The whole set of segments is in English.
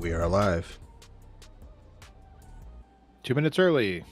We are alive. 2 minutes early.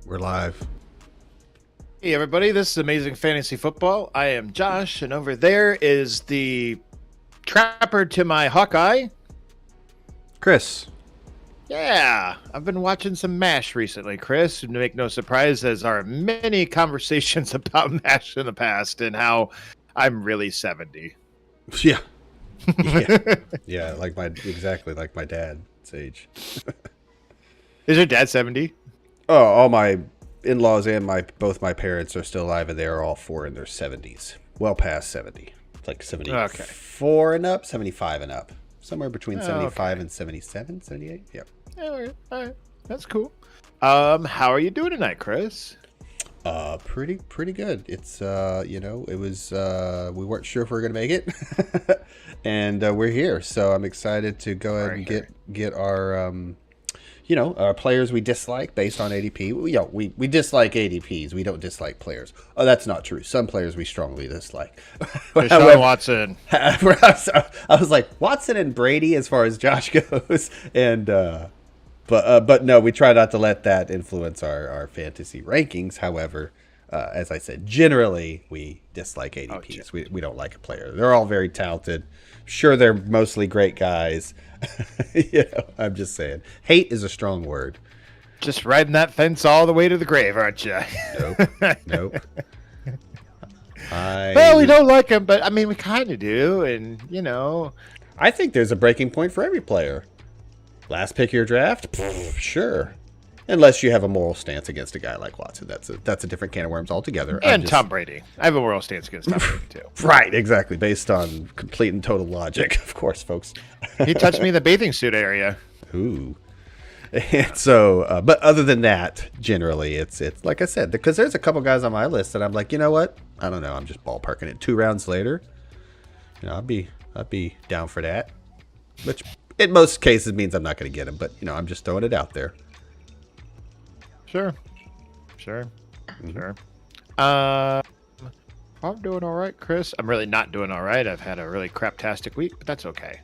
We're live. Hey, everybody. This is Amazing Fantasy Football. I am Josh, and over there is the trapper to my Hawkeye. Chris. Yeah, I've been watching some MASH recently, Chris. To make no surprise, as are many conversations about MASH in the past and how I'm really 70. Yeah. Yeah. Yeah, exactly like my dad's age. Is your dad 70? Oh, all my in-laws and both my parents are still alive, and they are all four in their 70s. Well past 70. It's like 74 and up, 75 and up. Somewhere between 75 and 77, 78. Yep. All right. That's cool. How are you doing tonight, Chris? Pretty good. It's it was we weren't sure if we were gonna make it, and we're here. So I'm excited to go ahead and get our our players we dislike based on ADP. We dislike ADPs. We don't dislike players. Oh, that's not true. Some players we strongly dislike. Deshaun Watson. I was like Watson and Brady as far as Josh goes, and but no, we try not to let that influence our fantasy rankings. However, as I said, generally we dislike ADPs. We don't like a player. They're all very talented. Sure, they're mostly great guys. I'm just saying. Hate is a strong word. Just riding that fence all the way to the grave, aren't you? Nope. Well, we don't like him, but I mean, we kind of do, and I think there's a breaking point for every player. Last pick of your draft, sure. Unless you have a moral stance against a guy like Watson, that's a different can of worms altogether. And Tom Brady, I have a moral stance against Tom Brady too. Right, exactly, based on complete and total logic, of course, folks. He touched me in the bathing suit area. Ooh. And so, but other than that, generally, it's like I said, because there's a couple guys on my list that I'm like, you know what? I don't know. I'm just ballparking it. 2 rounds later, I'd be down for that. Which in most cases means I'm not going to get him, but I'm just throwing it out there. Sure. I'm doing all right, Chris. I'm really not doing all right. I've had a really craptastic week, but that's okay.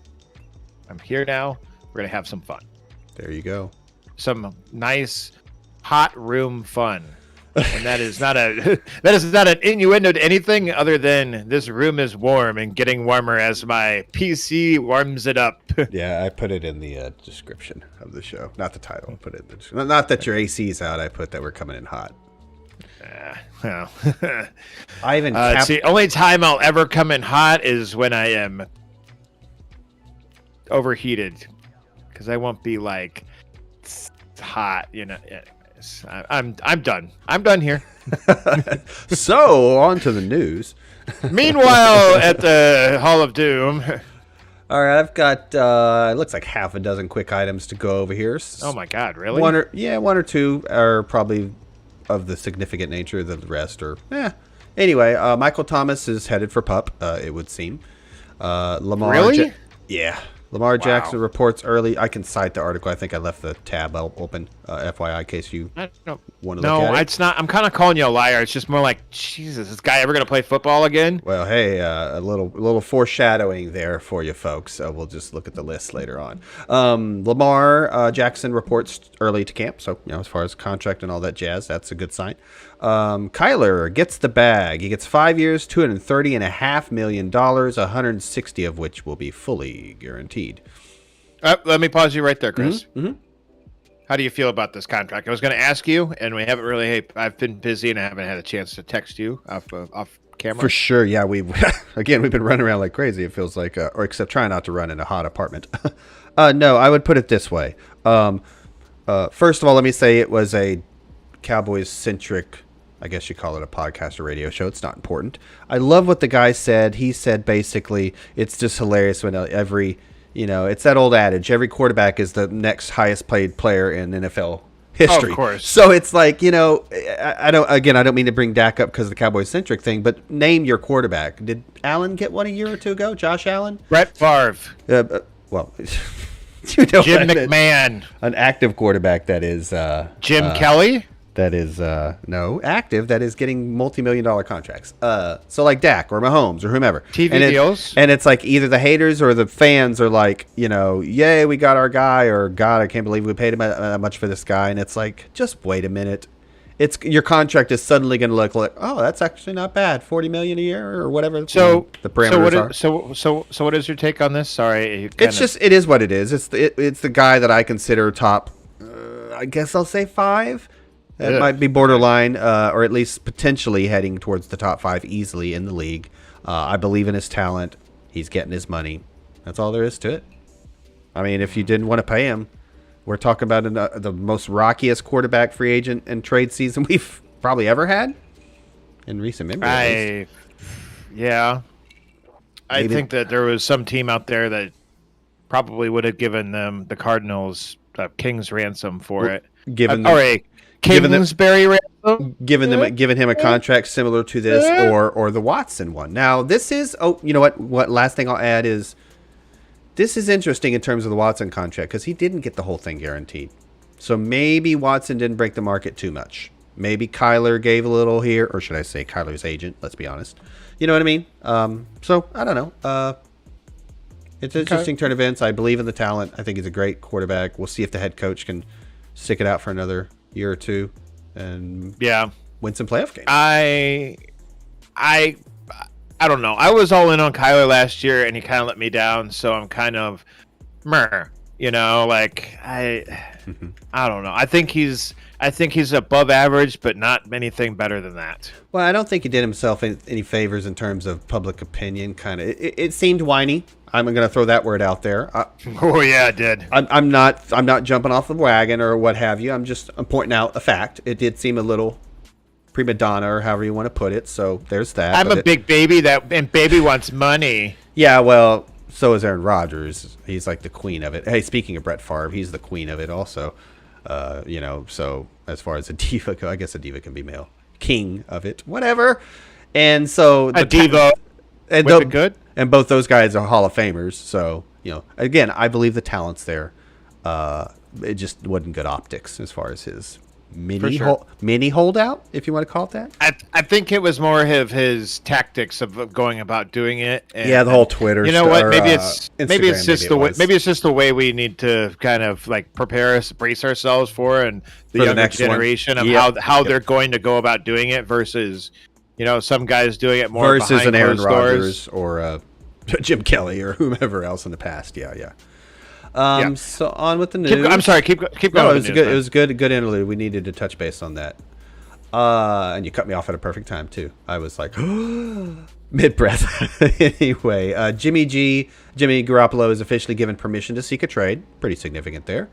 I'm here now. We're gonna have some fun. There you go. Some nice hot room fun. And that is not an innuendo to anything other than this room is warm and getting warmer as my PC warms it up. Yeah, I put it in the description of the show, not the title. I put it in the description. Not that your AC's out. I put that we're coming in hot. Well, I even see, only time I'll ever come in hot is when I am overheated, because I won't be like hot, I'm done. I'm done here. So on to the news. Meanwhile, at the Hall of Doom. All right, I've got it looks like half a dozen quick items to go over here. Oh my God, really? One or two are probably of the significant nature. The rest are Anyway, Michael Thomas is headed for PUP. It would seem. Lamar. Really? Yeah. Lamar Wow. Jackson reports early. I can cite the article. I think I left the tab open, FYI, in case you I don't, want to look no, at it. it's not. I'm kind of calling you a liar. It's just more like, Jesus, this guy ever gonna play football again? Well, hey, a little foreshadowing there for you folks. We'll just look at the list later on. Lamar Jackson reports early to camp, so as far as contract and all that jazz, that's a good sign. Kyler gets the bag. He gets 5 years, $230.5 million, 160 of which will be fully guaranteed. Let me pause you right there, Chris. Mm-hmm. How do you feel about this contract? I was going to ask you, and we haven't really. Hey, I've been busy and I haven't had a chance to text you off camera. For sure, yeah. We've been running around like crazy. It feels like, or except trying not to run in a hot apartment. No, I would put it this way. First of all, let me say it was a Cowboys centric. I guess you call it a podcast or radio show. It's not important. I love what the guy said. He said basically, it's just hilarious when every. It's that old adage, every quarterback is the next highest paid player in NFL history. Of course. So it's like, I don't mean to bring Dak up because of the Cowboys centric thing, but name your quarterback. Did Allen get one a year or two ago? Josh Allen? Brett Favre. Well, Jim McMahon. An active quarterback that is Jim Kelly. That is no active. That is getting multi-million-dollar contracts. So like Dak or Mahomes or whomever. TV deals. And it's like either the haters or the fans are like, yay, we got our guy, or God, I can't believe we paid him that much for this guy. And it's like, just wait a minute. It's your contract is suddenly going to look like, oh, that's actually not bad, $40 million a year or whatever. So the parameters are. So what is your take on this? Sorry, it is what it is. It's the guy that I consider top. I guess I'll say 5. That might be borderline, or at least potentially heading towards the top 5 easily in the league. I believe in his talent. He's getting his money. That's all there is to it. I mean, if you didn't want to pay him, we're talking about the most rockiest quarterback free agent and trade season we've probably ever had in recent memory. I think that there was some team out there that probably would have given them the Cardinals king's ransom for it. Given him a contract similar to this or the Watson one. Now this is what last thing I'll add is this is interesting in terms of the Watson contract because he didn't get the whole thing guaranteed. So maybe Watson didn't break the market too much. Maybe Kyler gave a little here, or should I say Kyler's agent, let's be honest. You know what I mean? So I don't know. It's an interesting turn of events. I believe in the talent. I think he's a great quarterback. We'll see if the head coach can stick it out for another year or two and win some playoff games. I don't know. I was all in on Kyler last year and he kind of let me down, so I'm kind of I don't know. I think he's above average, but not anything better than that. Well, I don't think he did himself any favors in terms of public opinion. Kind of, it seemed whiny. I'm going to throw that word out there. Oh yeah, it did. I'm not jumping off the wagon or what have you. I'm pointing out a fact. It did seem a little prima donna, or however you want to put it. So there's that. I'm a big baby and baby wants money. Yeah, well, so is Aaron Rodgers. He's like the queen of it. Hey, speaking of Brett Favre, he's the queen of it also. So as far as a diva go, I guess a diva can be male. King of it, whatever. And so a diva and with the good. And both those guys are Hall of Famers. So, again, I believe the talent's there. It just wasn't good optics as far as his mini holdout, if you want to call it that. I think it was more of his tactics of going about doing it. And, the whole Twitter. You know what? Maybe it's just the way we need to kind of like brace ourselves and the younger generation of how they're going to go about doing it versus, some guys doing it more versus an Aaron Rodgers or Jim Kelly or whomever else in the past. Yeah. So on with the news. I'm sorry. Keep going. No, it was good interlude. We needed to touch base on that. And you cut me off at a perfect time too. I was like mid breath. Anyway, Jimmy Garoppolo is officially given permission to seek a trade. Pretty significant there.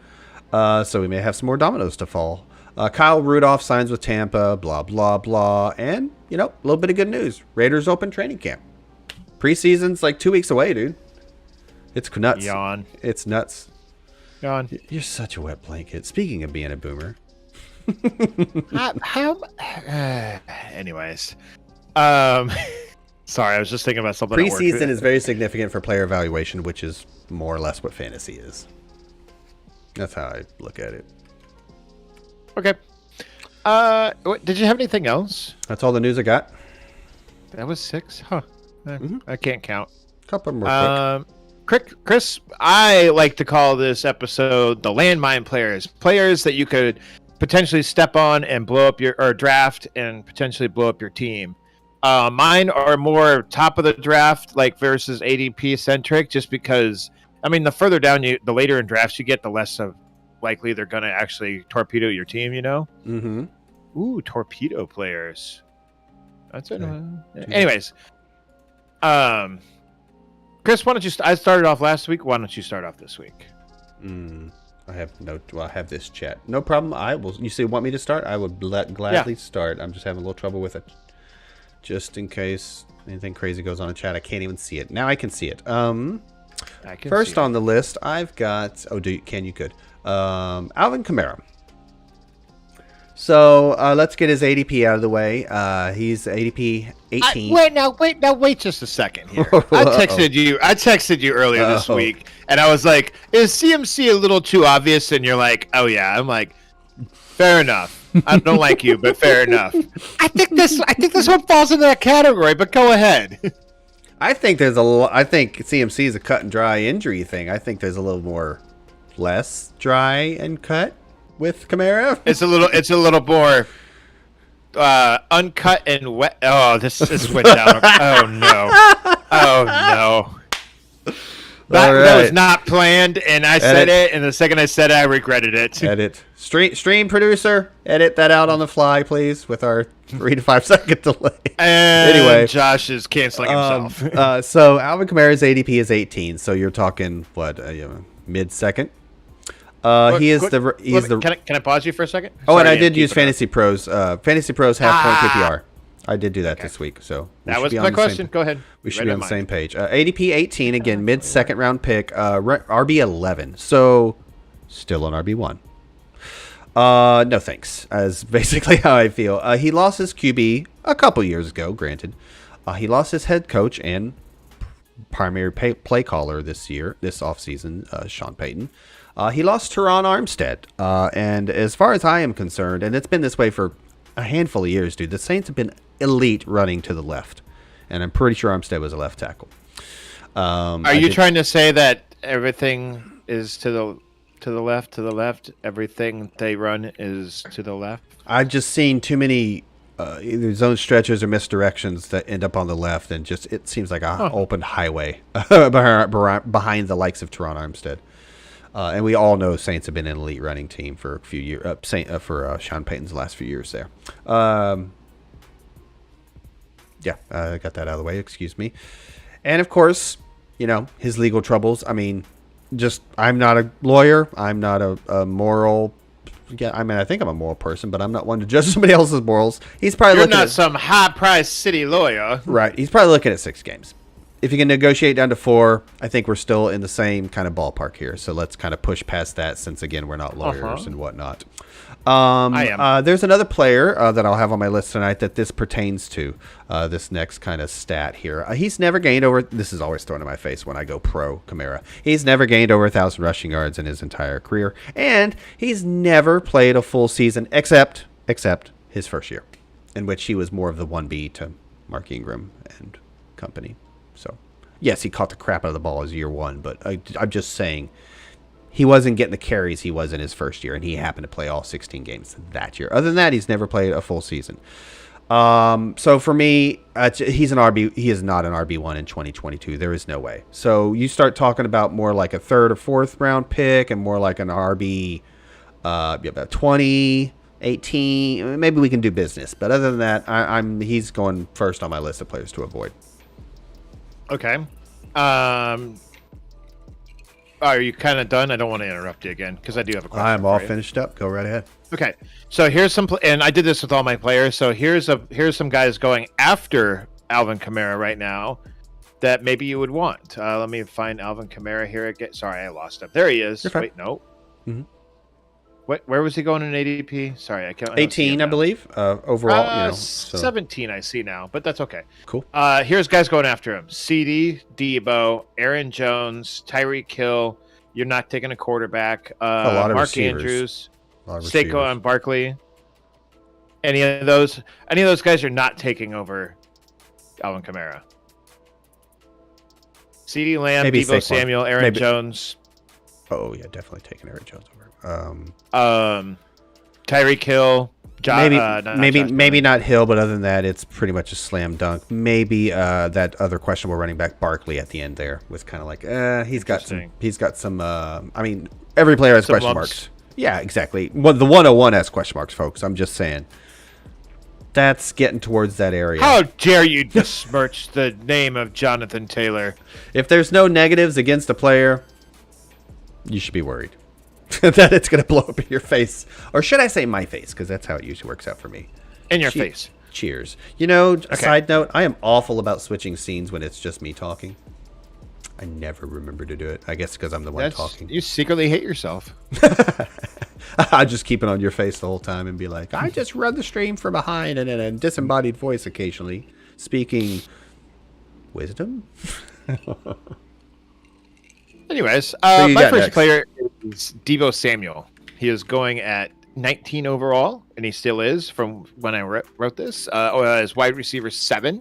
So we may have some more dominoes to fall. Kyle Rudolph signs with Tampa. Blah blah blah. And a little bit of good news. Raiders open training camp. Preseason's like 2 weeks away, dude. It's nuts. Yawn. It's nuts. Yawn. You're such a wet blanket. Speaking of being a boomer. Anyways. Sorry, I was just thinking about something. Preseason is very significant for player evaluation, which is more or less what fantasy is. That's how I look at it. Okay. Did you have anything else? That's all the news I got. That was 6? Huh. I can't count. Couple more Chris, I like to call this episode the landmine players. Players that you could potentially step on and blow up or draft and potentially blow up your team. Mine are more top of the draft, like versus ADP centric, just because, I mean, the further down the later in drafts you get, the less of likely they're going to actually torpedo your team, you know? Mm-hmm. Ooh, torpedo players. That's it. Okay. Anyways, Chris, why don't you? I started off last week. Why don't you start off this week? I have this chat. No problem. I will. You say want me to start? I would gladly start. I'm just having a little trouble with it, just in case anything crazy goes on in chat. I can't even see it. Now I can see it. First on the list, I've got. Oh, can you good? Alvin Kamara. So let's get his ADP out of the way. He's ADP 18. Wait just a second here. I texted you earlier this week, and I was like, "Is CMC a little too obvious?" And you're like, "Oh yeah." I'm like, "Fair enough." I don't like you, but fair enough. I think this one falls into that category. But go ahead. I think CMC is a cut and dry injury thing. I think there's a little more less dry and cut with Kamara. It's a little more uncut and wet. Oh, this went down. Oh no. That was not planned, and I said it, and the second I said it, I regretted it. Edit. Stream producer, edit that out on the fly, please, with our 3 to 5 second delay. And anyway, Josh is canceling himself. So Alvin Kamara's ADP is 18, so you're talking, mid-second? Can I pause you for a second? And I did use Fantasy Pros. Fantasy Pros half-point PPR. I did do that this week, so that was my question. Go ahead. We should be on the same page. ADP 18 again, mid-second round pick. RB 11, so still on RB 1. No thanks. As basically how I feel. He lost his QB a couple years ago. Granted, he lost his head coach and primary play caller this offseason, Sean Payton. He lost Teron Armstead, and as far as I am concerned, and it's been this way for a handful of years, dude, the Saints have been elite running to the left, and I'm pretty sure Armstead was a left tackle. Are you trying to say that everything is to the left? Everything they run is to the left? I've just seen too many either zone stretches or misdirections that end up on the left, and just it seems like an open highway behind the likes of Teron Armstead. And we all know Saints have been an elite running team for a few years. For Sean Payton's last few years there. I got that out of the way. Excuse me. And of course, his legal troubles. I mean, I'm not a lawyer. I'm not a moral. Yeah, I mean, I think I'm a moral person, but I'm not one to judge somebody else's morals. He's probably You're not some high-priced city lawyer, right? He's probably looking at 6 games. If you can negotiate down to 4, I think we're still in the same kind of ballpark here. So let's kind of push past that, since again we're not lawyers and whatnot. I am. There's another player that I'll have on my list tonight that this pertains to. This next kind of stat here. He's never gained over. This is always thrown in my face when I go pro Kamara. He's never gained over 1,000 rushing yards in his entire career, and he's never played a full season except his first year, in which he was more of the 1B to Mark Ingram and company. So, yes, he caught the crap out of the ball as year 1, but I'm just saying he wasn't getting the carries he was in his first year, and he happened to play all 16 games that year. Other than that, he's never played a full season. So for me, he's an RB. He is not an RB1 in 2022. There is no way. So you start talking about more like a 3rd or 4th round pick, and more like an RB, about 20, 18. Maybe we can do business, but other than that, he's going first on my list of players to avoid. Okay. Are you kind of done? I don't want to interrupt you again because I do have a question. I'm all finished up. Go right ahead. Okay. So here's some, and I did this with all my players. So here's some guys going after Alvin Kamara right now that maybe you would want. Let me find Alvin Kamara here again. Sorry, I lost him. There he is. Wait, no. Mm-hmm. Where was he going in ADP? Sorry, I don't see 18, him I now. believe. Overall, so 17 I see now, but that's okay. cool. Here's guys going after him: CD, Debo, Aaron Jones, Tyreek Hill. You're not taking a quarterback. A lot of Mark receivers. Andrews, A lot of Seiko receivers. and Barkley. Any of those guys are not taking over Alvin Kamara. CD Lamb, Maybe Debo Saquon. Samuel, Aaron Maybe. Jones. Oh yeah, definitely taking Aaron Jones over. Tyreek Hill. Maybe not Hill, but other than that, it's pretty much a slam dunk. Maybe that other questionable running back Barkley at the end there was kind of like he's got some. I mean, every player has question marks. Yeah, exactly. Well, the 101 has question marks, folks. I'm just saying. That's getting towards that area. How dare you besmirch the name of Jonathan Taylor? If there's no negatives against a player, you should be worried that it's going to blow up in your face. Or should I say my face? Because that's how it usually works out for me. In your face. Cheers. Side note, I am awful about switching scenes when it's just me talking. I never remember to do it. I guess because I'm the one talking. You secretly hate yourself. I just keep it on your face the whole time and be like, I just run the stream from behind and in a disembodied voice occasionally, speaking wisdom. Anyways, my first player is Debo Samuel. He is going at 19 overall, and he still is from when I wrote this. As wide receiver 7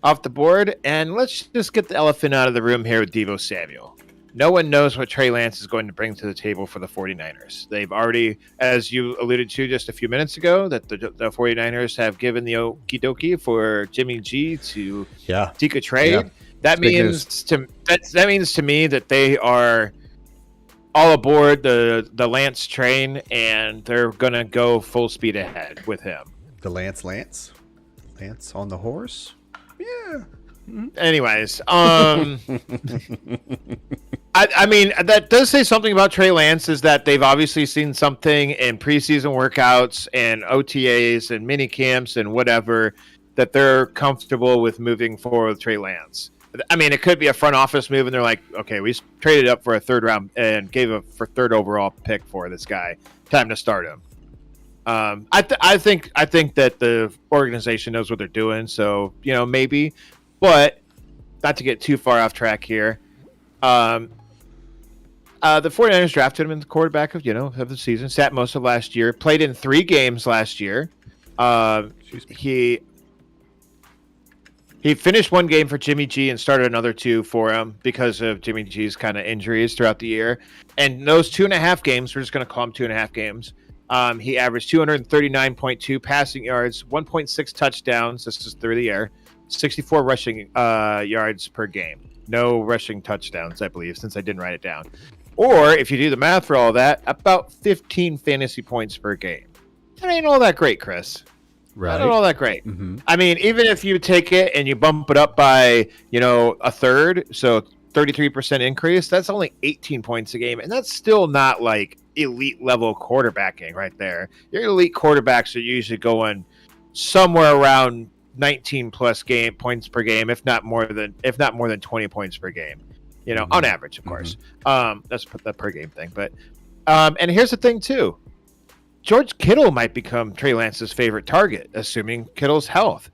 off the board. And let's just get the elephant out of the room here with Debo Samuel. No one knows what Trey Lance is going to bring to the table for the 49ers. They've already, as you alluded to just a few minutes ago, that the 49ers have given the okie dokie for Jimmy G to seek a trade. Yeah. That means to me that they are all aboard the Lance train, and they're gonna go full speed ahead with him. The Lance on the horse. Yeah. Anyways, I mean, that does say something about Trey Lance, is that they've obviously seen something in preseason workouts and OTAs and mini camps and whatever, that they're comfortable with moving forward with Trey Lance. I mean, it could be a front office move, and they're like, okay, we traded up for a third round and gave a third overall pick for this guy. Time to start him. I think that the organization knows what they're doing, so maybe, but not to get too far off track here. The 49ers drafted him in the quarterback of the season. Sat most of last year. Played in 3 games last year. He finished 1 game for Jimmy G and started another 2 for him because of Jimmy G's kind of injuries throughout the year. And those 2.5 games, we're just going to call them 2.5 games. He averaged 239.2 passing yards, 1.6 touchdowns. This is through the air. 64 rushing yards per game. No rushing touchdowns, I believe, since I didn't write it down. Or, if you do the math for all that, about 15 fantasy points per game. That ain't all that great, Chris. Right. Not all that great. Mm-hmm. I mean, even if you take it and you bump it up by, a third, so 33% increase, that's only 18 points a game. And that's still not like elite level quarterbacking right there. Your elite quarterbacks are usually going somewhere around 19 plus points per game, if not more than 20 points per game, on average, of course. That's the per game thing. But, and here's the thing too, George Kittle might become Trey Lance's favorite target, assuming Kittle's health.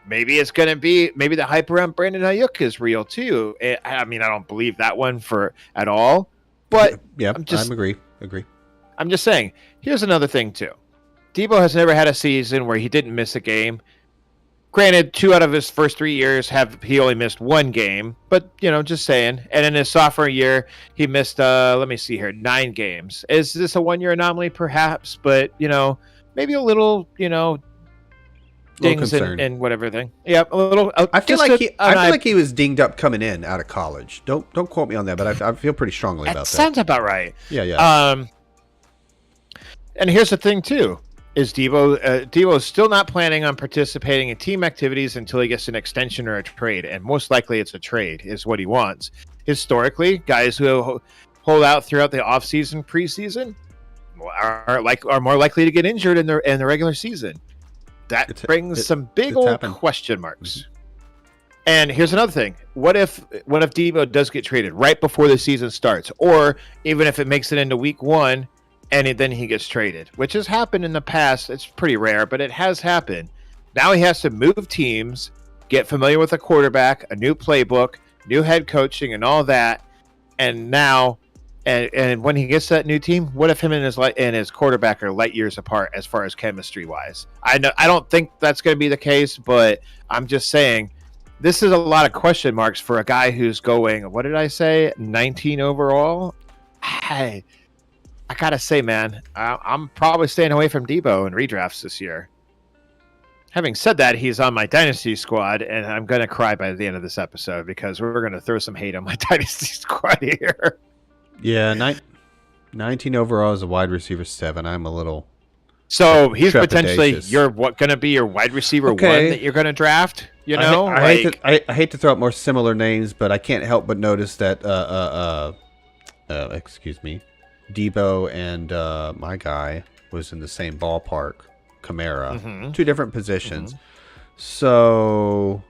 Maybe the hype around Brandon Ayuk is real too. I mean, I don't believe that one at all, but yeah, I agree. I'm just saying, here's another thing too. Debo has never had a season where he didn't miss a game. Granted, 2 out of his first 3 years he only missed 1 game, but just saying. And in his sophomore year, he missed 9 games. Is this a 1-year anomaly? Perhaps, but maybe a little dings and whatever thing. Yeah, a little. I feel like he was dinged up coming in out of college. Don't quote me on that, but I feel pretty strongly about that. Sounds about right. Yeah. And here's the thing too. Is Debo still not planning on participating in team activities until he gets an extension or a trade? And most likely it's a trade is what he wants. Historically, guys who hold out throughout the offseason, preseason, are more likely to get injured in the regular season. That brings some big old question marks. Mm-hmm. And here's another thing. What if Debo does get traded right before the season starts? Or even if it makes it into week 1, then he gets traded, which has happened in the past. It's pretty rare, but it has happened. Now he has to move teams, get familiar with a quarterback, a new playbook, new head coaching, and all that. And now, and when he gets to that new team, what if him and his quarterback are light years apart as far as chemistry wise? I don't think that's going to be the case, but I'm just saying this is a lot of question marks for a guy who's going. What did I say? 19 overall. I gotta say, man, I'm probably staying away from Debo in redrafts this year. Having said that, he's on my dynasty squad, and I'm gonna cry by the end of this episode because we're gonna throw some hate on my dynasty squad here. Yeah, 19 overall as a wide receiver 7. I'm a little. So he's potentially gonna be your wide receiver 1 that you're gonna draft. You know, I hate to throw out more similar names, but I can't help but notice that excuse me, Debo and my guy was in the same ballpark, Kamara, 2 different positions. So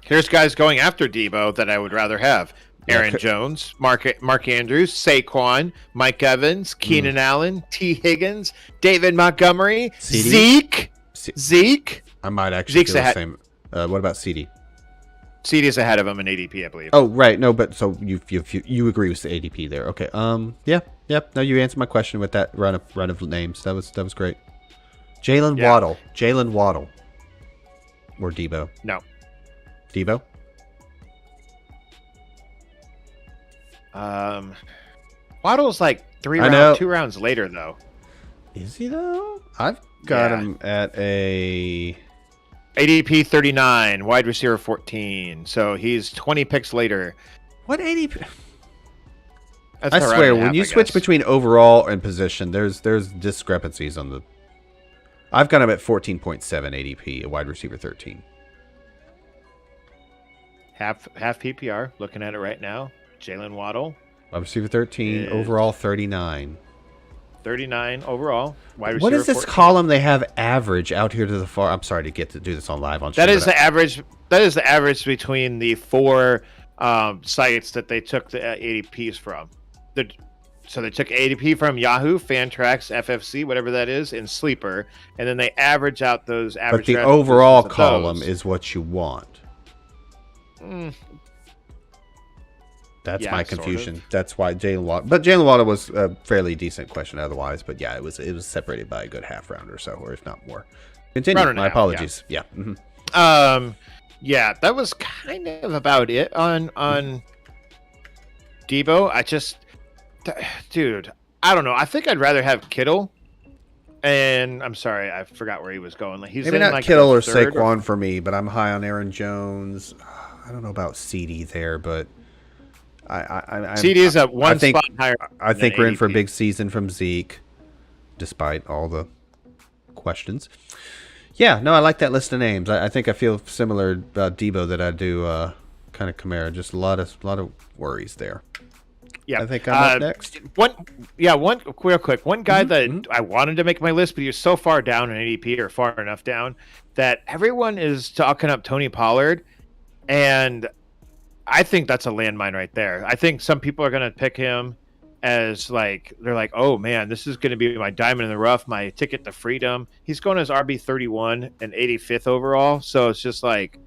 here's guys going after Debo that I would rather have: Aaron Jones, Mark Andrews, Saquon, Mike Evans, Keenan Allen, T. Higgins, David Montgomery, Zeke. I might actually do the same. What about CD? CD's ahead of him in ADP, I believe. Oh, right. No, but so you agree with the ADP there? Okay. Yep. No, you answered my question with that run of names. That was great. Jalen Waddle, or Debo? No. Debo. Waddle's like 2 rounds later though. Is he though? I've got him at a ADP 39, wide receiver 14. So he's 20 picks later. What ADP? I swear, when you switch between overall and position, there's discrepancies on the. I've got him at 14.7 ADP, a wide receiver 13. Half PPR. Looking at it right now. Jalen Waddle. Wide receiver 13, overall 39. 39 overall. Wide receiver what is this 14. column they have average out here to the far? I'm sorry to get to do this on live on. That is the average. That is the average between the 4 sites that they took the ADPs from. So they took ADP from Yahoo, Fantrax, FFC, whatever that is, and Sleeper, and then they average out those average. But the overall column is what you want. That's my confusion. Sort of. That's why Jalen Waddle. But Jalen Waddle was a fairly decent question otherwise. But yeah, it was separated by a good half round or so, or if not more. Continue. My apologies. Yeah. Yeah, that was kind of about it on Debo. Dude, I don't know. I think I'd rather have Kittle. And I'm sorry, I forgot where he was going. He's maybe not Kittle or Saquon for me, but I'm high on Aaron Jones. I don't know about CD there, but CD is at one spot higher. I think we're in for a big season from Zeke, despite all the questions. Yeah, no, I like that list of names. I think I feel similar about Debo that I do kind of Kamara. Just a lot of worries there. Yeah, I think I'm up next. One real quick. One guy that I wanted to make my list, but he was so far down in ADP or far enough down that everyone is talking up Tony Pollard, and I think that's a landmine right there. I think some people are going to pick him as they're like, oh man, this is going to be my diamond in the rough, my ticket to freedom. He's going as RB31 and 85th overall. So it's just like,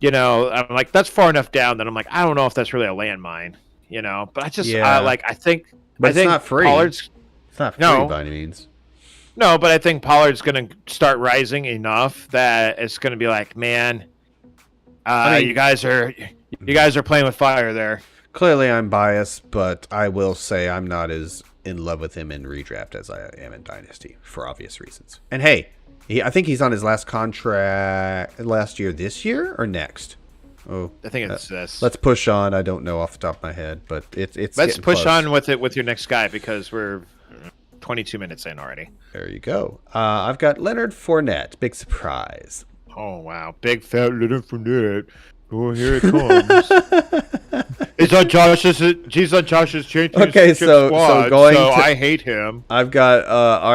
I'm like, that's far enough down that I'm like, I don't know if that's really a landmine, but I just, I think, but it's not free. Pollard's, it's not free by any means. No, but I think Pollard's going to start rising enough that it's going to be like, man, you guys are playing with fire there. Clearly, I'm biased, but I will say I'm not as in love with him in redraft as I am in Dynasty for obvious reasons. And hey, I think he's on his last contract last year, this year or next. Oh, I think it's this. Let's push on. I don't know off the top of my head, but it's. Let's push on with your next guy because we're 22 minutes in already. There you go. I've got Leonard Fournette. Big surprise. Oh wow, big fat Leonard Fournette. Oh, here it comes. He's on Josh's championship squad, going I hate him. I've got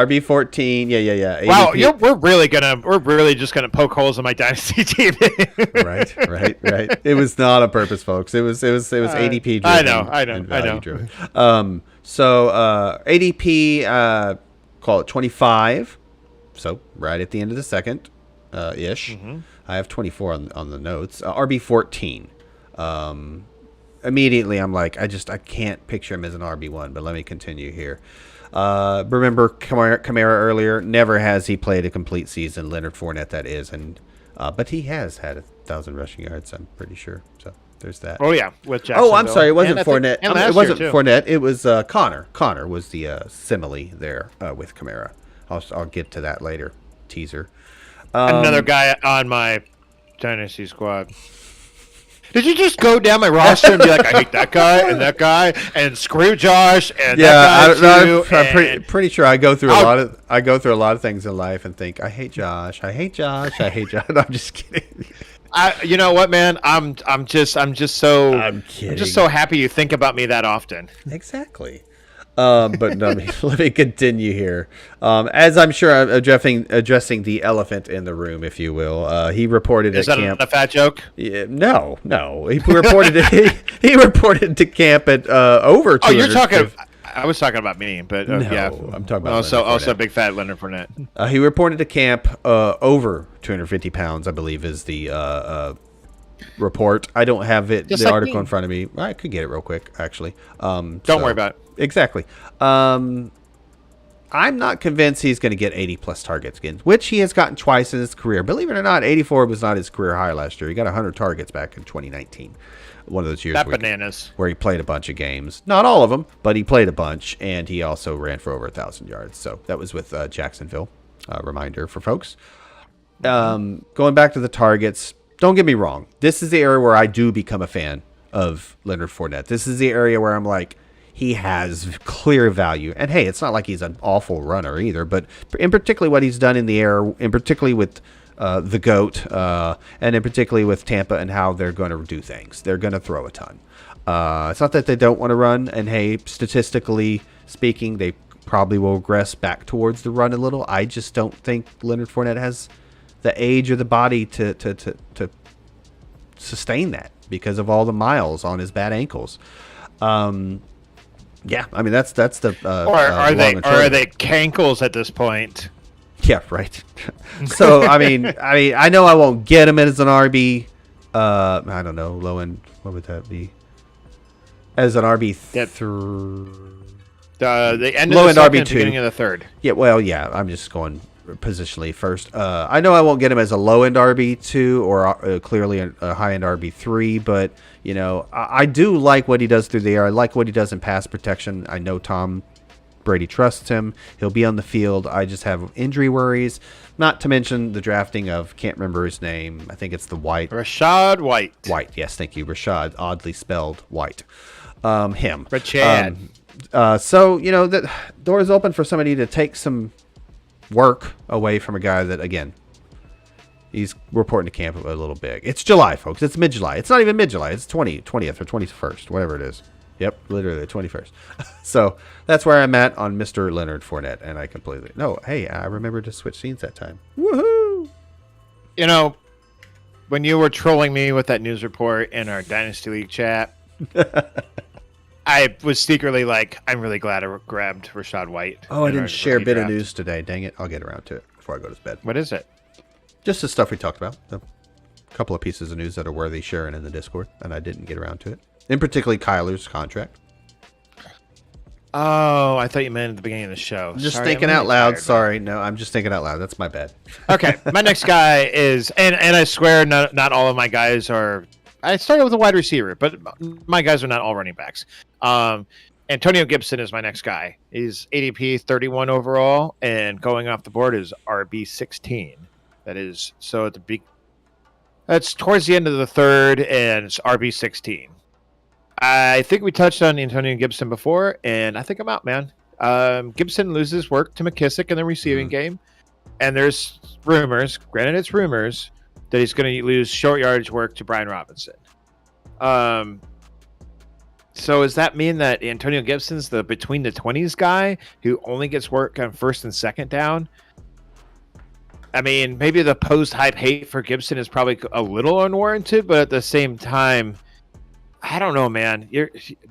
RB14. Yeah. ADP. Wow, we're really just gonna poke holes in my dynasty team. Right. It was not on purpose, folks. It was ADP driven. I know. Driven. So ADP, call it 25. So right at the end of the second, ish. Mm-hmm. I have 24 on the notes. RB 14. Immediately, I'm like, I can't picture him as an RB1. But let me continue here. Remember Kamara earlier? Never has he played a complete season. Leonard Fournette, that is, but he has had 1,000 rushing yards. I'm pretty sure. So there's that. Oh yeah, with Jacksonville. Oh, I'm sorry. It wasn't Fournette. It wasn't too. Fournette. It was Connor. Connor was the simile there with Kamara. I'll get to that later. Teaser. Another guy on my dynasty squad. Did you just go down my roster and be like, I hate that guy, and screw Josh, and that guy too? I'm pretty sure I go through a lot of things in life and think, I hate Josh. I hate Josh. I hate Josh. No, I'm just kidding. You know what, man? I'm just so happy you think about me that often. Exactly. But no, let me continue here. As I'm sure I'm addressing the elephant in the room, if you will. He reported Is at that camp. a fat joke? Yeah, no. He reported he reported to camp at over 200. Oh, you're talking. I was talking about me, but No, yeah, I'm talking about also a big fat Leonard Fournette. He reported to camp over 250 pounds, I believe, is the report. I don't have the article in front of me. I could get it real quick, actually. Don't worry about it. Exactly. I'm not convinced he's going to get 80-plus targets again, which he has gotten twice in his career. Believe it or not, 84 was not his career high last year. He got 100 targets back in 2019. One of those years where he played a bunch of games. Not all of them, but he played a bunch, and he also ran for over 1,000 yards. So that was with Jacksonville. Reminder for folks. Going back to the targets, don't get me wrong. This is the area where I do become a fan of Leonard Fournette. This is the area where I'm like, he has clear value. And hey, it's not like he's an awful runner either, but in particularly what he's done in the air, in particularly with the GOAT, and in particularly with Tampa and how they're going to do things. They're going to throw a ton. It's not that they don't want to run, and hey, statistically speaking, they probably will regress back towards the run a little. I just don't think Leonard Fournette has the age or the body to sustain that because of all the miles on his bad ankles. Yeah, I mean that's the or are they cankles at this point? Yeah, right. So I mean, I know I won't get him as an RB. I don't know, low end. What would that be? As an RB the end of the second, RB2, beginning of the third. Yeah, well, yeah. I'm just going positionally first. I know I won't get him as a low end RB2 or clearly a high end RB3, but you know, I do like what he does through the air. I like what he does in pass protection. I know Tom Brady trusts him. He'll be on the field. I just have injury worries. Not to mention the drafting of, can't remember his name. I think it's the White. Rashad White. White, yes, thank you. Rashad, oddly spelled White. Him. Rashad. So, you know, the door is open for somebody to take some work away from a guy that, again, he's reporting to camp a little big. It's July, folks. It's mid-July. It's not even mid-July. It's 20th or 21st, whatever it is. Yep, literally the 21st. So that's where I'm at on Mr. Leonard Fournette, and I completely... No, hey, I remembered to switch scenes that time. Woohoo! You know, when you were trolling me with that news report in our Dynasty League chat, I was secretly like, I'm really glad I grabbed Rashad White. Oh, I didn't share a bit of news today. Dang it. I'll get around to it before I go to bed. What is it? Just the stuff we talked about. A couple of pieces of news that are worthy sharing in the Discord, and I didn't get around to it. In particularly Kyler's contract. Oh, I thought you meant at the beginning of the show. Just thinking out loud. Sorry. No, I'm just thinking out loud. That's my bad. Okay. My next guy is, and I swear not all of my guys are, I started with a wide receiver, but my guys are not all running backs. Antonio Gibson is my next guy. He's ADP 31 overall, and going off the board is RB 16. That is, so that's towards the end of the third, and it's RB 16. I think we touched on Antonio Gibson before, and I think I'm out, man. Gibson loses work to McKissick in the receiving game, and there's rumors, granted it's rumors, that he's going to lose short yardage work to Brian Robinson. So does that mean that Antonio Gibson's the between the 20s guy who only gets work on first and second down? I mean, maybe the post-hype hate for Gibson is probably a little unwarranted, but at the same time, I don't know, man.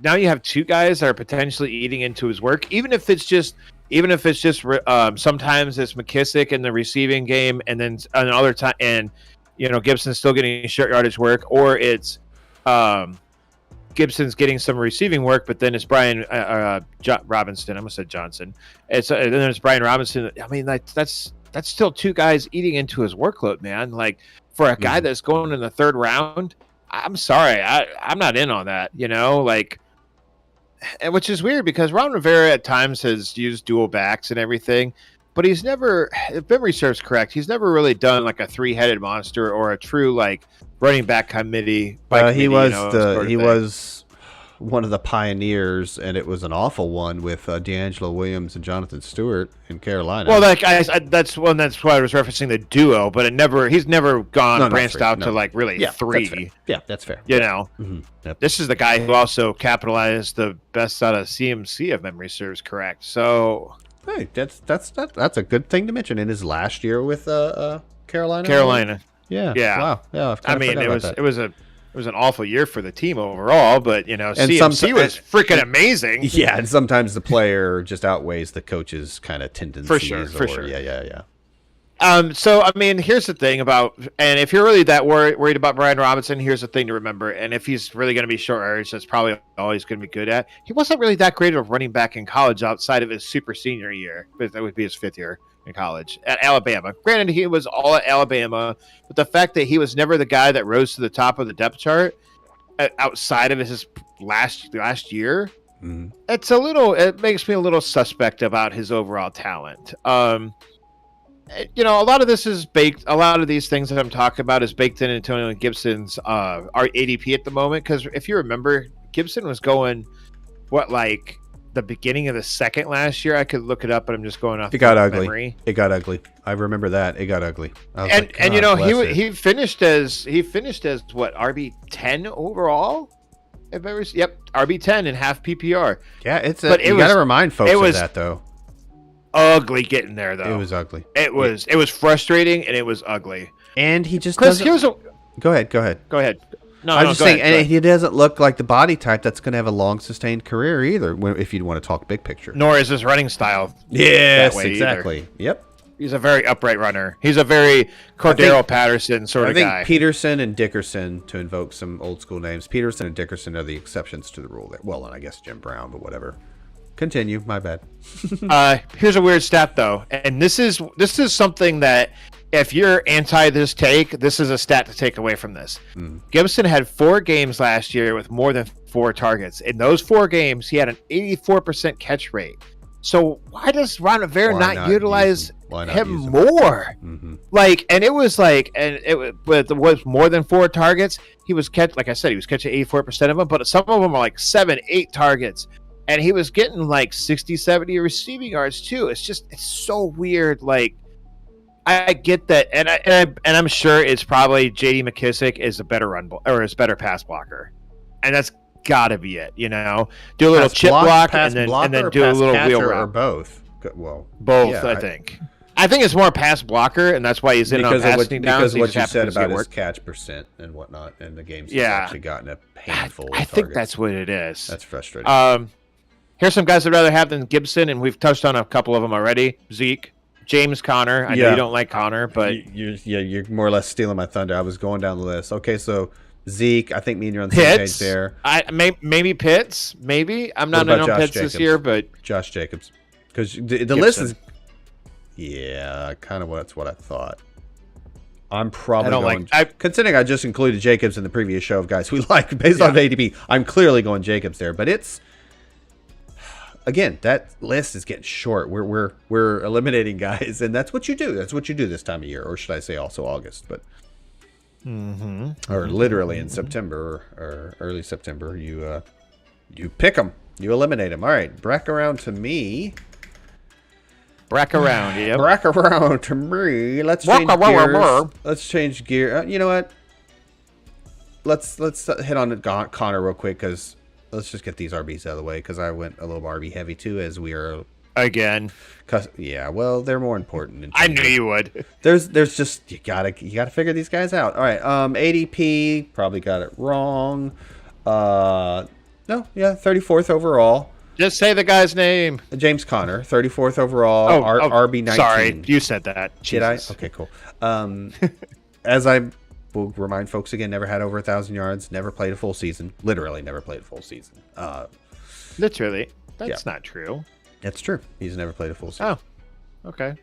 Now you have two guys that are potentially eating into his work, even if it's just sometimes it's McKissick in the receiving game, and then another time, and Gibson's still getting short yardage work, or it's Gibson's getting some receiving work, but then it's Brian Robinson. I almost said Johnson. And then it's Brian Robinson. I mean, that's still two guys eating into his workload, man. Like for a guy that's going in the third round, I'm sorry, I'm not in on that. And which is weird because Ron Rivera at times has used dual backs and everything, but he's never, if memory serves correct, he's never really done like a three-headed monster or a true like running back committee. He was one of the pioneers, and it was an awful one with D'Angelo Williams and Jonathan Stewart in Carolina. Well, that's why I was referencing the duo, but he's never branched out to like really three. That's fair. Yep. This is the guy who also capitalized the best out of CMC, if memory serves correct. So hey, that's a good thing to mention in his last year with Carolina. Yeah. Wow. Yeah. I mean, it was an awful year for the team overall, but CMC was freaking amazing. Yeah, and sometimes the player just outweighs the coach's kind of tendencies. For sure. Yeah. So I mean, here's the thing and if you're really that worried about Brian Robinson, here's the thing to remember. And if he's really going to be short yardage, that's probably all he's going to be good at. He wasn't really that great of a running back in college outside of his super senior year, but that would be his fifth year in college at Alabama. Granted, he was all at Alabama, but the fact that he was never the guy that rose to the top of the depth chart outside of his last year, it makes me a little suspect about his overall talent. A lot of this is baked. A lot of these things that I'm talking about is baked in Antonio Gibson's our ADP at the moment. Because if you remember, Gibson was going the beginning of the second last year. I could look it up, but I'm just going off. It got ugly. Memory. It got ugly. I remember that. It got ugly. He finished as what, RB10 overall? Yep, RB10 in half PPR. Yeah, you got to remind folks of that though. Ugly getting there though. It was ugly. It was frustrating and it was ugly. And he just doesn't. Go ahead. No, I'm just saying, and he doesn't look like the body type that's going to have a long, sustained career either. If you want to talk big picture, nor is his running style. Yes, exactly. Either. Yep. He's a very upright runner. He's a very Cordero Patterson sort of guy. I think Peterson and Dickerson, to invoke some old school names, Peterson and Dickerson are the exceptions to the rule. Well, and I guess Jim Brown, but whatever. Continue. My bad. Here's a weird stat though, and this is something that, if you're anti this take, this is a stat to take away from this. Gibson had 4 games last year with more than 4 targets. In those 4 games, he had an 84% catch rate. So why does Ron Rivera not utilize him more? Mm-hmm. With more than 4 targets, he was catching 84% of them, but some of them are like 7, 8 targets. And he was getting like 60, 70 receiving yards too. It's so weird. I get that, and I'm sure it's probably J.D. McKissick is a better better pass blocker, and that's got to be it. Do a little chip block and then do a little wheel route, or both. Well, both. Yeah, I think it's more pass blocker, and that's why he's in on passing down. Because of what you said about his catch percent and whatnot, and the games he's actually gotten a handful. I think that's what it is. That's frustrating. Here's some guys I'd rather have than Gibson, and we've touched on a couple of them already. Zeke. James Conner. I know you don't like Conner, but you're more or less stealing my thunder. I was going down the list. Okay, so Zeke, I think me and you're on the same page there. Maybe Pitts. Maybe I'm not in on Pitts this year, but Josh Jacobs, because the list is kind of that's what I thought. I'm probably considering I just included Jacobs in the previous show of guys we like based on ADP. I'm clearly going Jacobs there, but it's. Again, that list is getting short. We're eliminating guys, and that's what you do. That's what you do this time of year, or should I say also August, but or literally in September or early September, you pick them, you eliminate them. All right, brack around to me. Brack around, yeah. Brack around to me. Let's change gears. Let's change gear. You know what? Let's hit on Connor real quick because. Let's just get these RBs out of the way because I went a little RB heavy too, as we are again. Yeah, well, they're more important. I knew you would. There's just you gotta figure these guys out. All right, ADP probably got it wrong. No, yeah, 34th overall. Just say the guy's name. James Conner, 34th overall, RB19. Sorry, you said that. Did I? Jesus. Okay, cool. As I will remind folks again, never had over 1,000 yards, never played a full season. Literally never played a full season. Literally. That's not true. That's true. He's never played a full season. Oh, okay.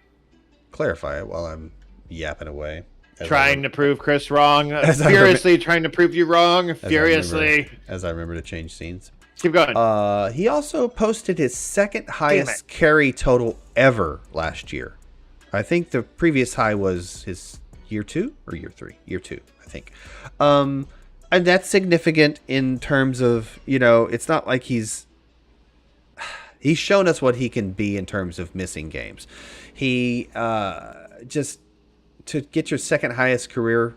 Clarify it while I'm yapping away. Trying to prove Chris wrong. Furiously trying to prove you wrong. Furiously. As I remember to change scenes. Keep going. He also posted his second highest carry total ever last year. I think the previous high was his year 2 or year 3? Year 2, I think. And that's significant in terms of, it's not like he's shown us what he can be in terms of missing games. He just to get your second highest career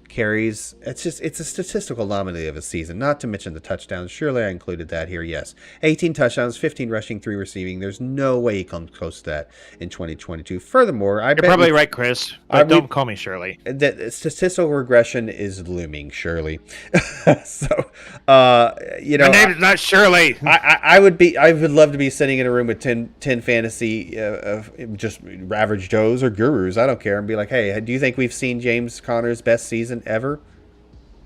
carries, it's a statistical anomaly of a season, not to mention the touchdowns. Surely I included that here. Yes, 18 touchdowns, 15 rushing, 3 receiving. There's no way he comes close to that in 2022. Furthermore, You're probably right, Chris, but don't call me Shirley. That statistical regression is looming, Shirley. So my name's not Shirley. I would love to be sitting in a room with 10 fantasy just average Joes or gurus, I don't care, and be like, hey, do you think we've seen James Conner's best season ever?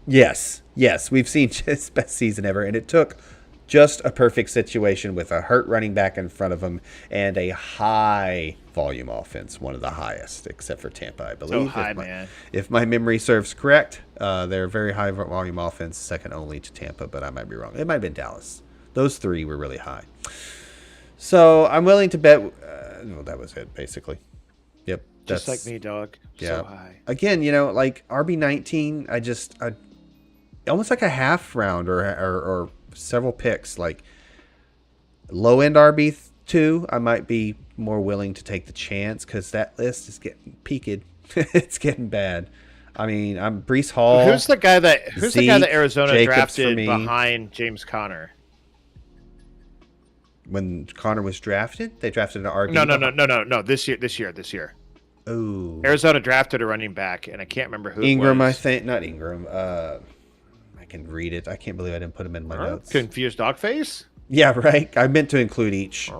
Yes, we've seen his best season ever, and it took just a perfect situation with a hurt running back in front of him and a high volume offense, one of the highest, except for Tampa, I believe. So high, man. If my memory serves correct, they're a very high volume offense, second only to Tampa, but I might be wrong. It might have been Dallas. Those 3 were really high. So I'm willing to bet. That was it, basically. Yep. Just like me, dog. Yeah. So high. Again, like RB19, I almost like a half round or several picks, like low end RB2, I might be more willing to take the chance because that list is getting peaked. It's getting bad. I mean, I'm Breece Hall. Who's the guy that Arizona Jacobs drafted behind James Conner? When Conner was drafted, they drafted an RB. No. This year. Oh, Arizona drafted a running back, and I can't remember who. Ingram, it was. I think. Not Ingram. I can read it. I can't believe I didn't put him in my notes. Confused dog face. Yeah, right. I meant to include each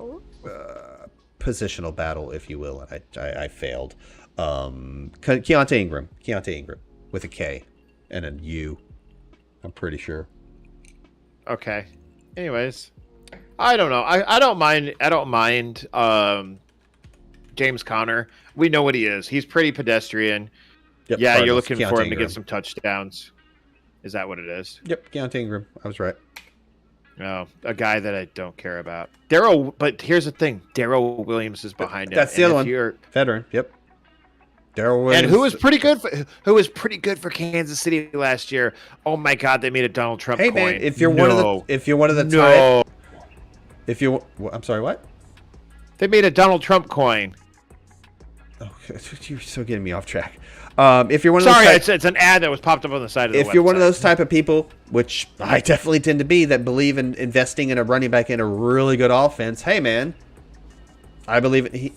positional battle, if you will, and I failed. Keontae Ingram with a K and a U. I'm pretty sure. Okay. Anyways, I don't know. I don't mind. James Conner. We know what he is. He's pretty pedestrian. Yep, yeah, Cardinals, you're looking Keontae for him Ingram. to get some touchdowns. Is that what it is? Yep, Keontae Ingram. I was right. No, a guy that I don't care about. But here's the thing. Darrell Williams is behind him. That's the other one. Veteran. Yep. Darrell Williams. And who was pretty good for Kansas City last year. Oh my God, they made a Donald Trump coin. Hey man, if you're one of the type, I'm sorry, what? They made a Donald Trump coin. Oh, you're so getting me off track. If you're one of those it's an ad that was popped up on the side of the website. If you're one of those type of people, which I definitely tend to be, that believe in investing in a running back in a really good offense, hey man, I believe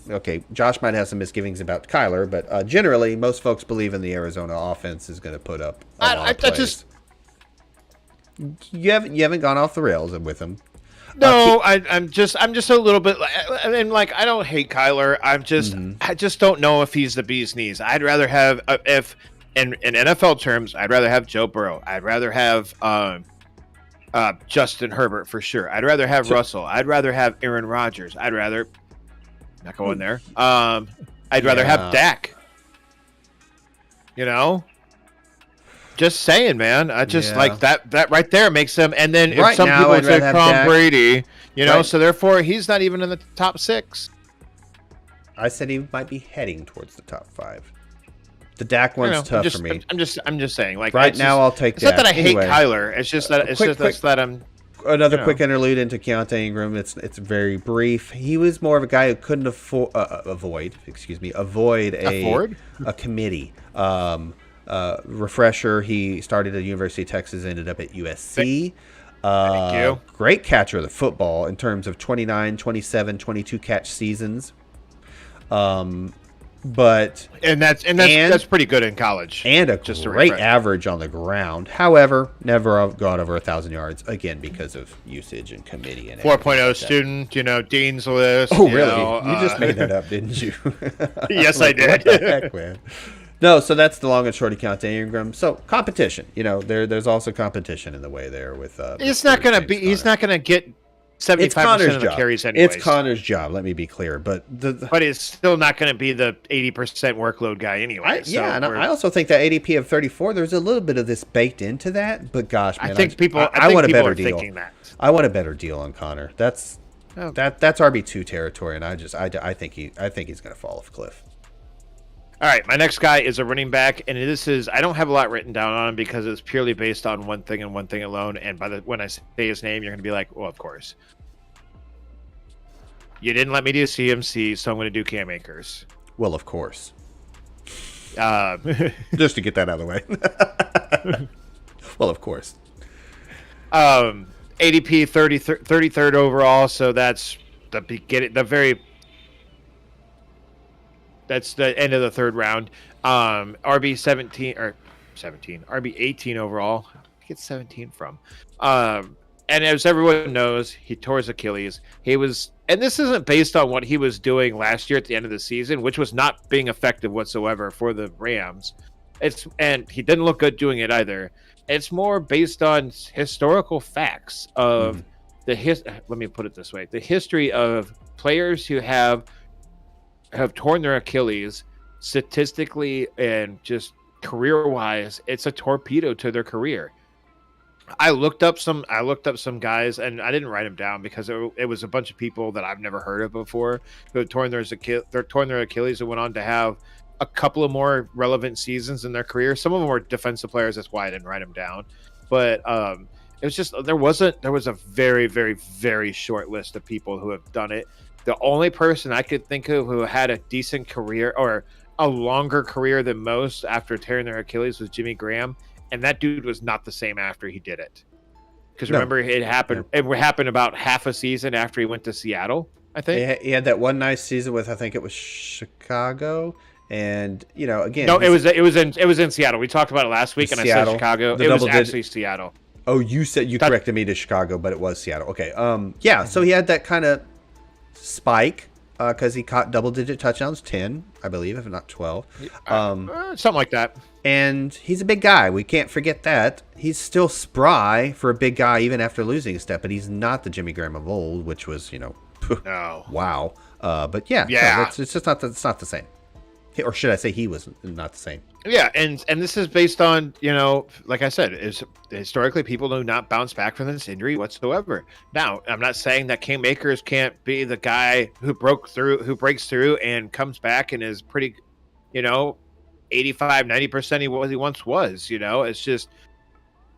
Josh might have some misgivings about Kyler, but generally most folks believe in the Arizona offense is going to put up a lot of plays. You haven't gone off the rails with him. No, I'm just a little bit, and like I don't hate Kyler. I just don't know if he's the bee's knees. I'd rather have if in NFL terms, I'd rather have Joe Burrow. I'd rather have Justin Herbert for sure. I'd rather have Russell. I'd rather have Aaron Rodgers. I'd rather not go in there. I'd rather have Dak. Just saying, man. I just like that right there makes him. And then if some people would say Tom Brady, so therefore he's not even in the top 6. I said he might be heading towards the top 5. The Dak one's tough for me. I'm just saying. Like now, I'll take. It's not that I hate Kyler. It's just that that I'm. Another quick interlude into Keontae Ingram. It's very brief. He was more of a guy who couldn't avoid a committee. Refresher, he started at the University of Texas, ended up at USC. Thank you. Great catcher of the football in terms of 29, 27, 22 catch seasons. but that's pretty good in college. And a just great average on the ground. However, never have gone over 1,000 yards, again, because of usage and committee. And 4.0 student, Dean's List. Oh, really? You just made that up, didn't you? Yes, I did. What the heck, man? No, so that's the long and short account to Ingram. So competition, there's also competition in the way there with. He's not going to get 75% of the carries anyways. It's Connor's job. Let me be clear, but he's still not going to be the 80% workload guy anyway. I also think that ADP of 34, there's a little bit of this baked into that. But gosh, man, I think people want a better deal. I want a better deal on Connor. That's RB2 territory, and I think he's going to fall off a cliff. All right, my next guy is a running back, and I don't have a lot written down on him because it's purely based on one thing and one thing alone. And when I say his name, you're going to be like, well, of course. You didn't let me do CMC, so I'm going to do Cam Akers. Well, of course. Just to get that out of the way. Well, of course. ADP 33rd overall, so that's the beginning, that's the end of the third round. RB 17 RB 18 overall. Where did I get 17 from? And as everyone knows, he tore his Achilles. And this isn't based on what he was doing last year at the end of the season, which was not being effective whatsoever for the Rams. And he didn't look good doing it either. It's more based on historical facts of let me put it this way: the history of players who have torn their Achilles statistically and just career-wise. It's a torpedo to their career. I looked up some guys, and I didn't write them down because it was a bunch of people that I've never heard of before who had torn their Achilles and went on to have a couple of more relevant seasons in their career. Some of them were defensive players. That's why I didn't write them down. But it was just there was a very, very, very short list of people who have done it. The only person I could think of who had a decent career or a longer career than most after tearing their Achilles was Jimmy Graham. And that dude was not the same after he did it. Because remember, it happened. It happened about half a season after he went to Seattle, I think. He had that one nice season with, I think it was Chicago. And, again. No, it was in Seattle. We talked about it last week, and Seattle, I said Chicago. It was actually Seattle. Oh, you said you corrected me to Chicago, but it was Seattle. Okay. Yeah, so he had that kind of spike because he caught double-digit touchdowns, 10, I believe, if not 12. Something like that. And he's a big guy. We can't forget that. He's still spry for a big guy, even after losing a step. But he's not the Jimmy Graham of old, which was, no. Wow. But yeah. No, it's just not. It's not the same. Or should I say, he was not the same. Yeah, and this is based on like I said, is historically people do not bounce back from this injury whatsoever. Now, I'm not saying that Cam Akers can't be the guy who breaks through and comes back and is pretty, 85-90% he once was. It's just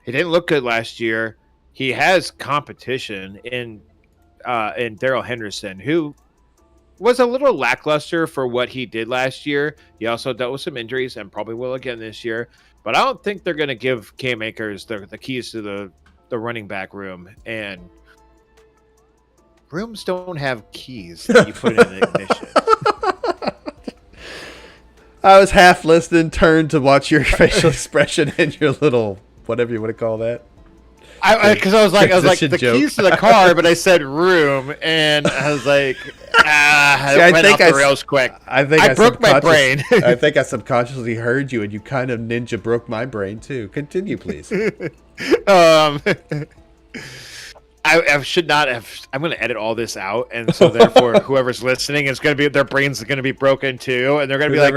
he didn't look good last year. He has competition in Darrell Henderson, who was a little lackluster for what he did last year. He also dealt with some injuries and probably will again this year. But I don't think they're going to give Cam Akers the keys to the running back room. And rooms don't have keys that you put in the ignition. I was half listening, turned to watch your facial expression and your little, whatever you want to call that. Because I was like the joke. Keys to the car, but I said room, and I was like, I went off the rails quick. I broke my brain. I think I subconsciously heard you, and you kind of ninja broke my brain too. Continue, please. I should not have. I'm going to edit all this out, and so therefore, whoever's listening is going to be their brains are going to be broken too, and they're going to be like,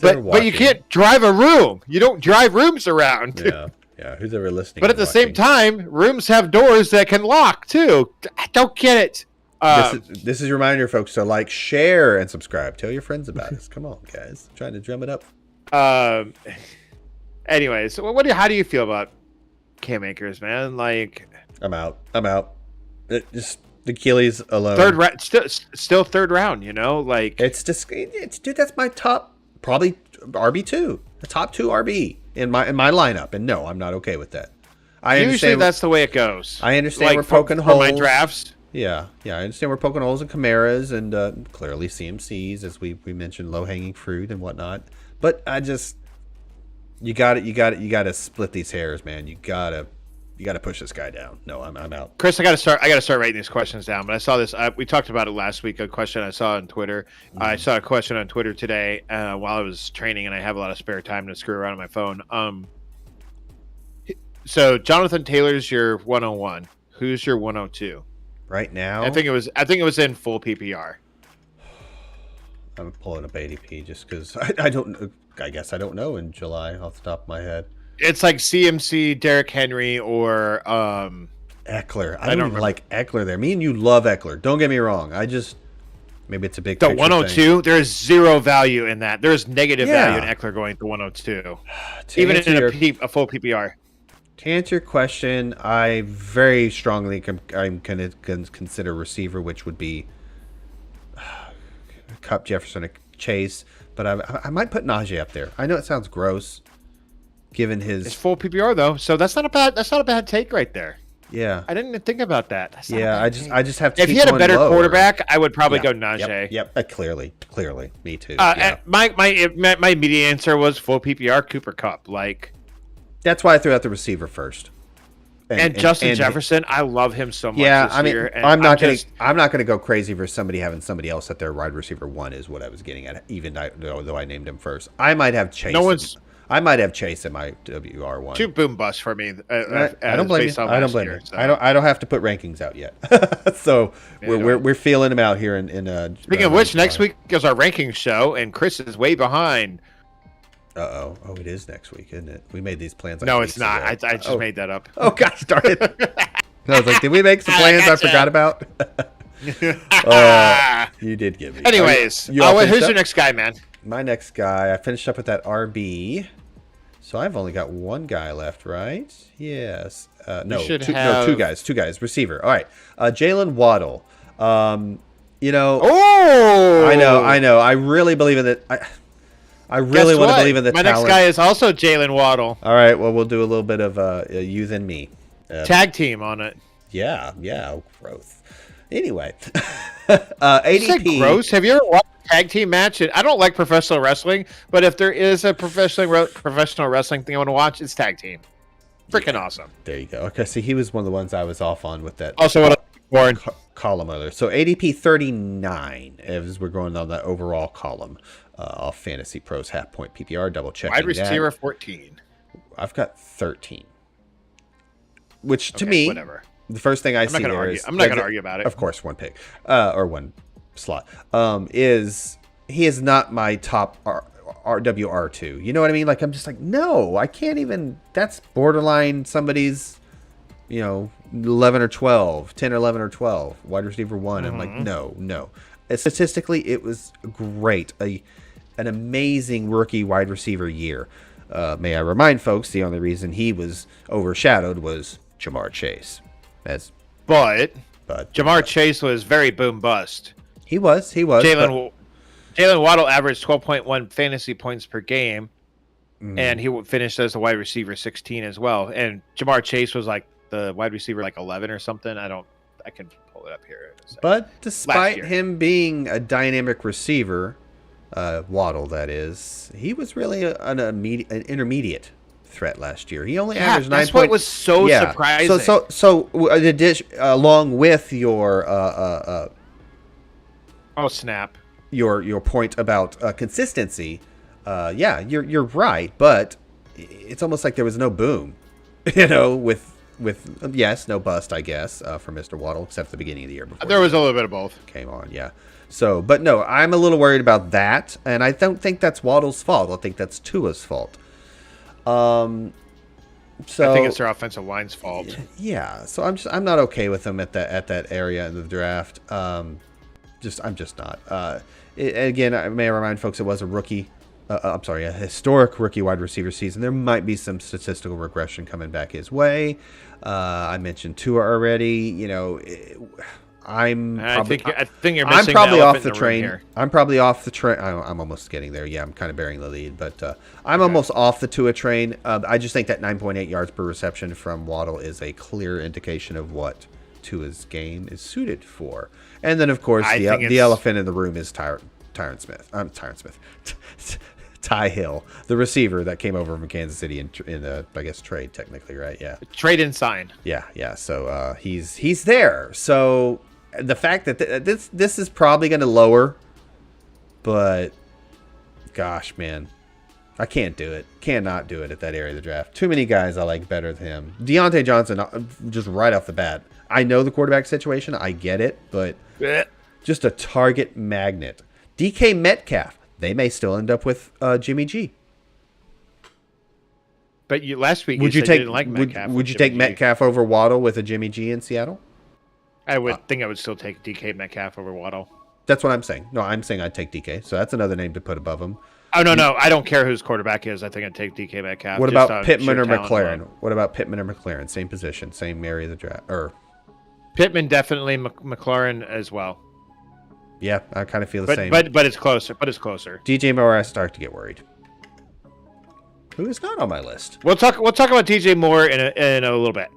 but you can't drive a room. You don't drive rooms around. Yeah. Yeah, who's ever listening? But at the same time, rooms have doors that can lock too. I don't get it. This is a reminder, folks, to like, share, and subscribe. Tell your friends about us. Come on, guys. I'm trying to drum it up. Anyways, how do you feel about Cam Akers, man? Like, I'm out. Just the Achilles alone. Still third round. Like it's just dude. That's my top, probably RB2, the top 2 RB. In my lineup, and no, I'm not okay with that. Usually that's the way it goes. I understand we're poking holes. For my drafts, Yeah, yeah, I understand we're poking holes in Chimeras and clearly CMCs, as we mentioned, low hanging fruit and whatnot. But I just you got to split these hairs, man. You got to push this guy down. No, I'm out. Chris, I got to start. I got to start writing these questions down. But I saw this. We talked about it last week. A question I saw on Twitter. I saw a question on Twitter today while I was training, and I have a lot of spare time to screw around on my phone. So Jonathan Taylor's your 101. Who's your 102? Right now, I think it was in full PPR. I'm pulling up ADP just because I don't. I guess I don't know in July off the top of my head. It's like CMC, Derrick Henry, or Eckler. I don't even like Eckler there. Me and you love Eckler. Don't get me wrong. Maybe it's a big the picture 102. thing. There's zero value in that. There's negative value in Eckler going to 102, even in a full PPR. To answer your question, I very strongly I'm going to consider receiver, which would be Cup, Jefferson, Chase. But I might put Najee up there. I know it sounds gross, given his. It's full PPR though, so that's not a bad take right there. Yeah, I didn't even think about that. I just have to. If he had a better quarterback, I would probably go Najee. Yep. Clearly, me too. My immediate answer was full PPR Cooper Kupp. Like that's why I threw out the receiver first. And Justin Jefferson, I love him so much. Yeah, this I mean, year, I'm not going to go crazy for somebody having somebody else at their wide receiver one is what I was getting at. Even though I named him first, I might have Chase. I might have Chase in my WR one. Too boom bust for me. I don't blame you. I don't blame you. I don't have to put rankings out yet. So we're feeling him out here in. Speaking of which, next week is our rankings show, and Chris is way behind. Oh, it is next week, isn't it? We made these plans. No, it's not. I just made that up. Oh, gosh darn it! I was like, did we make some plans I forgot about? You did give me. Anyways, who's your next guy, man? My next guy, I finished up with that RB. So I've only got one guy left, right? Yes. Two guys. Receiver. All right. Jalen Waddle. Oh! I know. I really believe in it. I really want to believe in the My talent. next guy is also Jalen Waddle. All right. Well, we'll do a little bit of you than me. Tag team on it. Yeah. Growth. Anyway, ADP. Gross. Have you ever watched a tag team match? I don't like professional wrestling, but if there is a professional wrestling thing I want to watch, it's tag team. Freaking awesome. There you go. Okay, see, he was one of the ones I was off on with that. Also, what column earlier. So ADP 39 as we're going on that overall column. Off Fantasy Pros half point PPR, double checking. Wide receiver 14. I've got 13. Which to me, whatever. The first thing I see there is I'm not going to argue about it. Of course, one pick or one slot is he is not my top RWR2. You know what I mean? Like I'm just like no, I can't even. That's borderline somebody's 11 or 12, 10 or 11 or 12 wide receiver one. I'm like no. Statistically, it was great. An amazing rookie wide receiver year. May I remind folks, the only reason he was overshadowed was Jamar Chase. But Jamar Chase was very boom bust. He was. Jalen Waddle averaged 12.1 fantasy points per game, and he finished as a wide receiver 16 as well. And Jamar Chase was like the wide receiver 11 or something. I can pull it up here. But despite him being a dynamic receiver, Waddle that is, he was really an intermediate threat last year. He only averaged 9. That's what was so surprising. So along with your snap, your point about consistency, you're right, but it's almost like there was no boom, with yes, no bust, I guess, for Mr. Waddle, except the beginning of the year before. There was a little bit of both. Came on, yeah. So, but no, I'm a little worried about that, and I don't think that's Waddle's fault. I think that's Tua's fault. So I think it's their offensive line's fault. Yeah, so I'm not okay with them at that area in the draft. I'm just not. Again, I may remind folks it was a historic rookie wide receiver season. There might be some statistical regression coming back his way. I mentioned Tua already. I think you're missing. I'm probably off the train. I'm probably off the train. I'm almost getting there. Yeah, I'm kind of bearing the lead, but I'm almost off the Tua train. I just think that 9.8 yards per reception from Waddle is a clear indication of what Tua's game is suited for. And then, of course, I the think elephant in the room is Tyron Smith. Tyron Smith. Ty Hill, the receiver that came over from Kansas City in I guess, trade, technically, right? Yeah. Trade and sign. Yeah. So he's there. So the fact that this is probably going to lower, but gosh, man, I can't do it. Cannot do it at that area of the draft. Too many guys I like better than him. Deontay Johnson, just right off the bat. I know the quarterback situation. I get it, but just a target magnet. DK Metcalf. They may still end up with Jimmy G. But last week you didn't like Metcalf. Would you take Metcalf over Waddle with a Jimmy G in Seattle? I would think I would still take DK Metcalf over Waddle. That's what I'm saying. No, I'm saying I'd take DK. So that's another name to put above him. Oh, no. I don't care whose quarterback is. I think I'd take DK Metcalf. What about Pittman or McLaren? What about Pittman or McLaren? Same position, same area of the draft. Pittman, definitely. McLaren as well. Yeah, I kind of feel the same. But it's closer. DJ Moore, I start to get worried. Who is not on my list? We'll talk about DJ Moore in a little bit.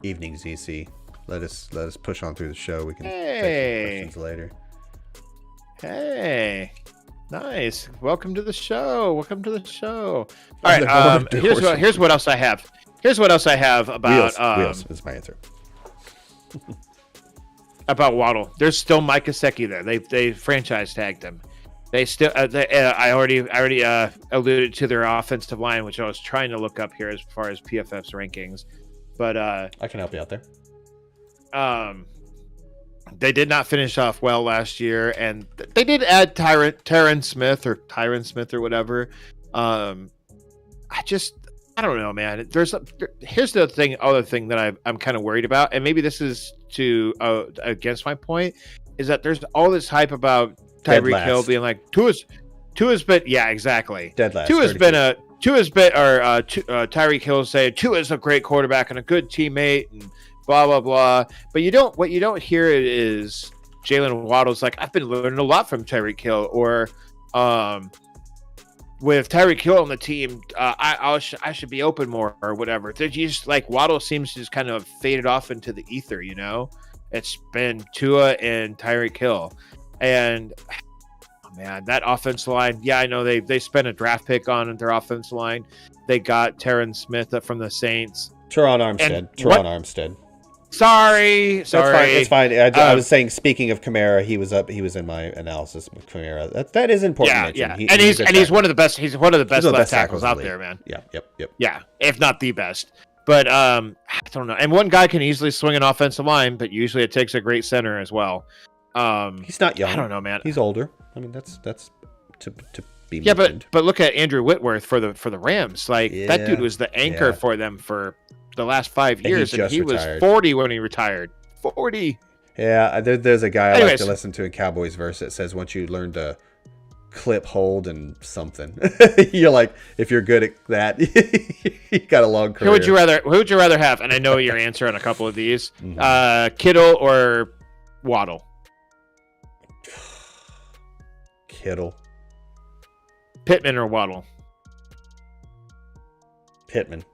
Evening, ZC. Let us push on through the show. We can take questions later. Hey, nice. Welcome to the show. All right. Here's what else I have. About Wheels is my answer. About Waddle. There's still Mike Gesicki there. They franchise tagged him. They still. I already alluded to their offensive line, which I was trying to look up here as far as PFF's rankings, but I can help you out there. They did not finish off well last year, and they did add Tyron Smith or whatever. I don't know, man. Here's the other thing that I'm kind of worried about, and maybe this is against my point, is that there's all this hype about Tyreek Hill being like Tua's been, yeah, exactly. Dead last. Tyreek Hill saying Tua's a great quarterback and a good teammate and blah blah blah. But what you don't hear is Jalen Waddle's like, I've been learning a lot from Tyreek Hill, or with Tyreek Hill on the team, I should be open more or whatever. They're just like Waddle seems to just kind of faded off into the ether, you know. It's been Tua and Tyreek Hill, and man, that offensive line. Yeah, I know they spent a draft pick on their offensive line. They got Tyron Smith from the Saints. Teron Armstead. Sorry. It's fine. I was saying, speaking of Kamara, he was in my analysis with Kamara. That is important. Yeah. He's one of the best. He's one of the best left tackles out there, man. Yep. Yeah, if not the best. But I don't know. And one guy can easily swing an offensive line, but usually it takes a great center as well. He's not young. I don't know, man. He's older. I mean, that's to be yeah, mentioned. but look at Andrew Whitworth for the Rams. Like that dude was the anchor for them for the last 5 years, and he was 40 when he retired. 40. Yeah, there's a guy I like to listen to in Cowboys Verse that says once you learn to clip, hold, and something, you're like, if you're good at that, you got a long career. Who would you rather have? And I know your answer on a couple of these. Kittle or Waddle? Kittle. Pittman or Waddle? Pittman.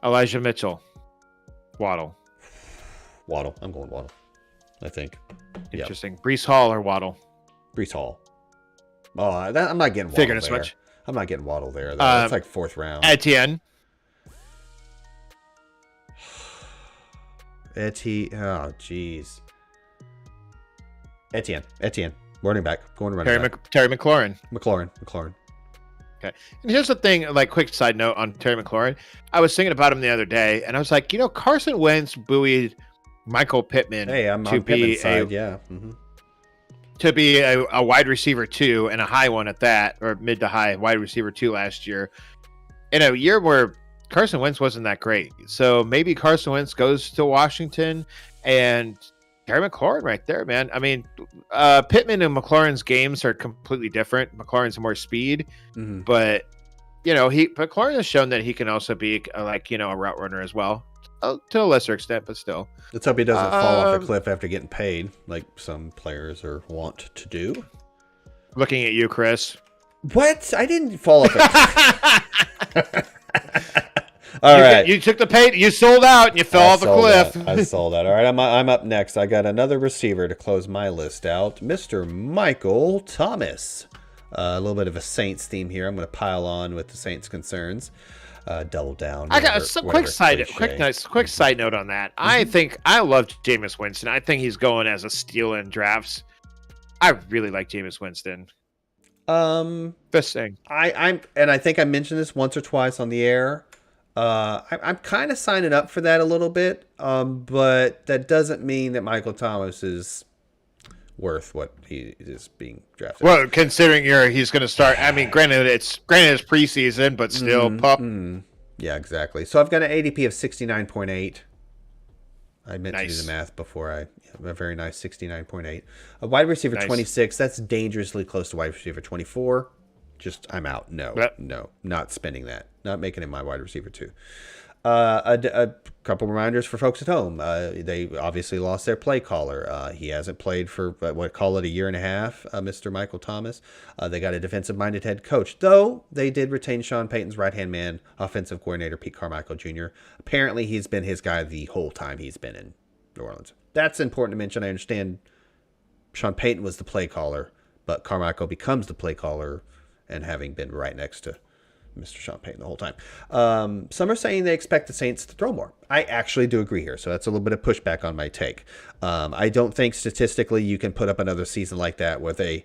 Elijah Mitchell. Waddle. I'm going Waddle, I think. Interesting. Yep. Breece Hall or Waddle? Breece Hall. Oh, I'm not getting Waddle Figured as there. much. I'm not getting Waddle there. That's like fourth round. Etienne. Oh, jeez. Etienne. Running back. Going to running back. Terry McLaurin. McLaurin. Okay. And here's the thing, like, quick side note on Terry McLaurin. I was thinking about him the other day, and I was like, Carson Wentz buoyed Michael Pittman to be side, to be a wide receiver 2 and a high one at that, or mid to high wide receiver 2 last year, in a year where Carson Wentz wasn't that great. So maybe Carson Wentz goes to Washington, and Terry McLaurin right there, man. I mean, Pittman and McLaurin's games are completely different. McLaurin's more speed, but McLaurin has shown that he can also be a route runner as well, to a lesser extent, but still. Let's hope he doesn't fall off a cliff after getting paid, like some players are wont to do. Looking at you, Chris. What? I didn't fall off a cliff. All right. You took the pay. You sold out and you fell off a cliff. I sold that. All right, I'm up next. I got another receiver to close my list out. Mr. Michael Thomas. A little bit of a Saints theme here. I'm going to pile on with the Saints concerns. Double down. I got a quick side note on that. I think I love Jameis Winston. I think he's going as a steal in drafts. I really like Jameis Winston. Best thing. I think I mentioned this once or twice on the air. I'm kind of signing up for that a little bit, but that doesn't mean that Michael Thomas is worth what he is being drafted. Well, considering he's going to start. I mean, granted it's preseason, but still, pup. Yeah, exactly. So I've got an ADP of 69.8. I meant to do the math before. A very nice 69.8. A wide receiver 26. That's dangerously close to wide receiver 24. I'm out. No, not spending that. Not making him my wide receiver too. A couple reminders for folks at home. They obviously lost their play caller. He hasn't played for a year and a half. Mr. Michael Thomas. They got a defensive-minded head coach, though they did retain Sean Payton's right-hand man, offensive coordinator Pete Carmichael Jr. Apparently, he's been his guy the whole time he's been in New Orleans. That's important to mention. I understand Sean Payton was the play caller, but Carmichael becomes the play caller, and having been right next to Mr. Sean Payton the whole time. Some are saying they expect the Saints to throw more. I actually do agree here, so that's a little bit of pushback on my take. I don't think statistically you can put up another season like that with I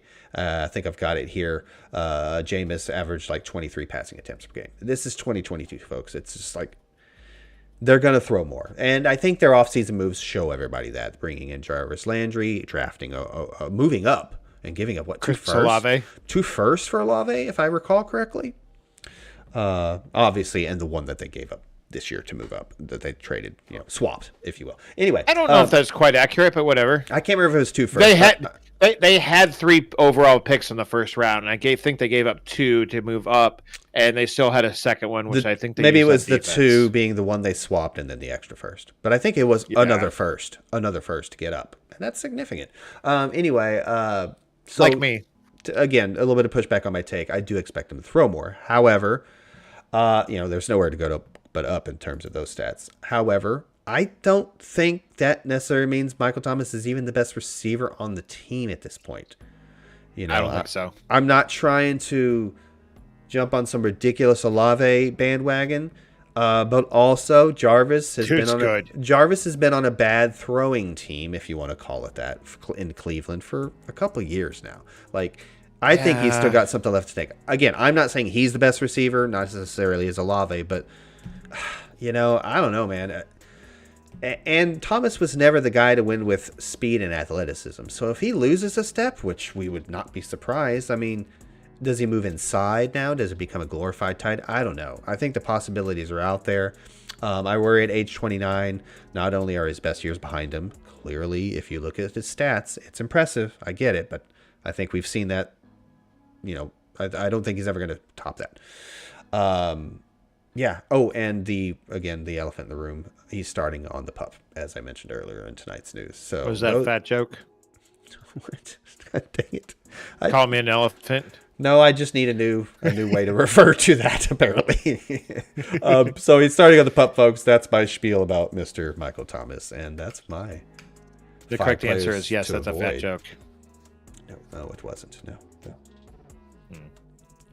think I've got it here, Jameis averaged like 23 passing attempts per game. This is 2022, folks. It's just like they're going to throw more. And I think their offseason moves show everybody that. Bringing in Jarvis Landry, drafting, moving up, and giving up, two firsts for Olave, if I recall correctly. Obviously, and the one that they gave up this year to move up, that they traded, swapped, if you will. Anyway, I don't know if that's quite accurate, but whatever. I can't remember if it was 2 firsts. They had 3 overall picks in the first round, and I think they gave up 2 to move up, and they still had a second one, which I think they maybe it was the 2 being the one they swapped and then the extra first. But I think it was another first to get up, and that's significant. Anyway, so like me. Again, a little bit of pushback on my take. I do expect them to throw more. However, there's nowhere to go but up in terms of those stats. However, I don't think that necessarily means Michael Thomas is even the best receiver on the team at this point. I don't think so. I'm not trying to jump on some ridiculous Olave bandwagon, but also Jarvis has been on a bad throwing team, if you want to call it that, in Cleveland for a couple of years now. I think he's still got something left to take. Again, I'm not saying he's the best receiver, not necessarily as Olave, but I don't know, man. And Thomas was never the guy to win with speed and athleticism. So if he loses a step, which we would not be surprised, I mean, does he move inside now? Does it become a glorified tight? I don't know. I think the possibilities are out there. I worry at age 29, not only are his best years behind him, clearly, if you look at his stats, it's impressive. I get it, but I think we've seen that. I don't think he's ever going to top that. Yeah. Oh, and the elephant in the room. He's starting on the pup, as I mentioned earlier in tonight's news. So was that a fat joke? What? God dang it! Call me an elephant. No, I just need a new way to refer to that. Apparently. So he's starting on the pup, folks. That's my spiel about Mr. Michael Thomas, and that's my. The correct answer is yes. That's a fat joke. No, it wasn't. No.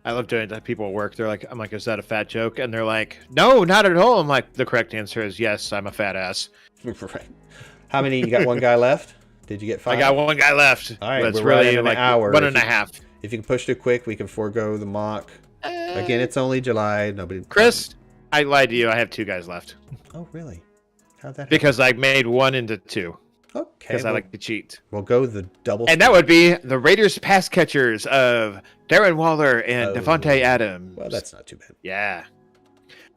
I love doing that. People at work, I'm like, is that a fat joke? And they're like, no, not at all. I'm like, the correct answer is yes, I'm a fat ass. Right. How many? You got one guy left? Did you get 5? I got one guy left. All right, it's really an hour. 1.5. If you can push too quick, we can forego the mock. Again, it's only July. Nobody. Chris, I lied to you. I have 2 guys left. Oh, really? How'd that happen? Because I made 1 into 2. Okay. Because I like to cheat. We'll go the double. And that would be the Raiders pass catchers of Darren Waller and Devontae Adams. Well, that's not too bad. Yeah.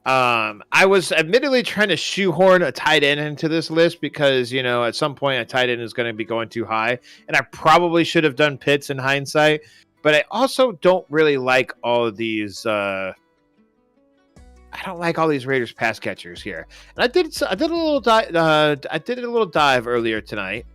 I was admittedly trying to shoehorn a tight end into this list because, at some point a tight end is going to be going too high. And I probably should have done Pitts in hindsight. But I also don't really like all of these. I don't like all these Raiders pass catchers here. And I did a little dive earlier tonight.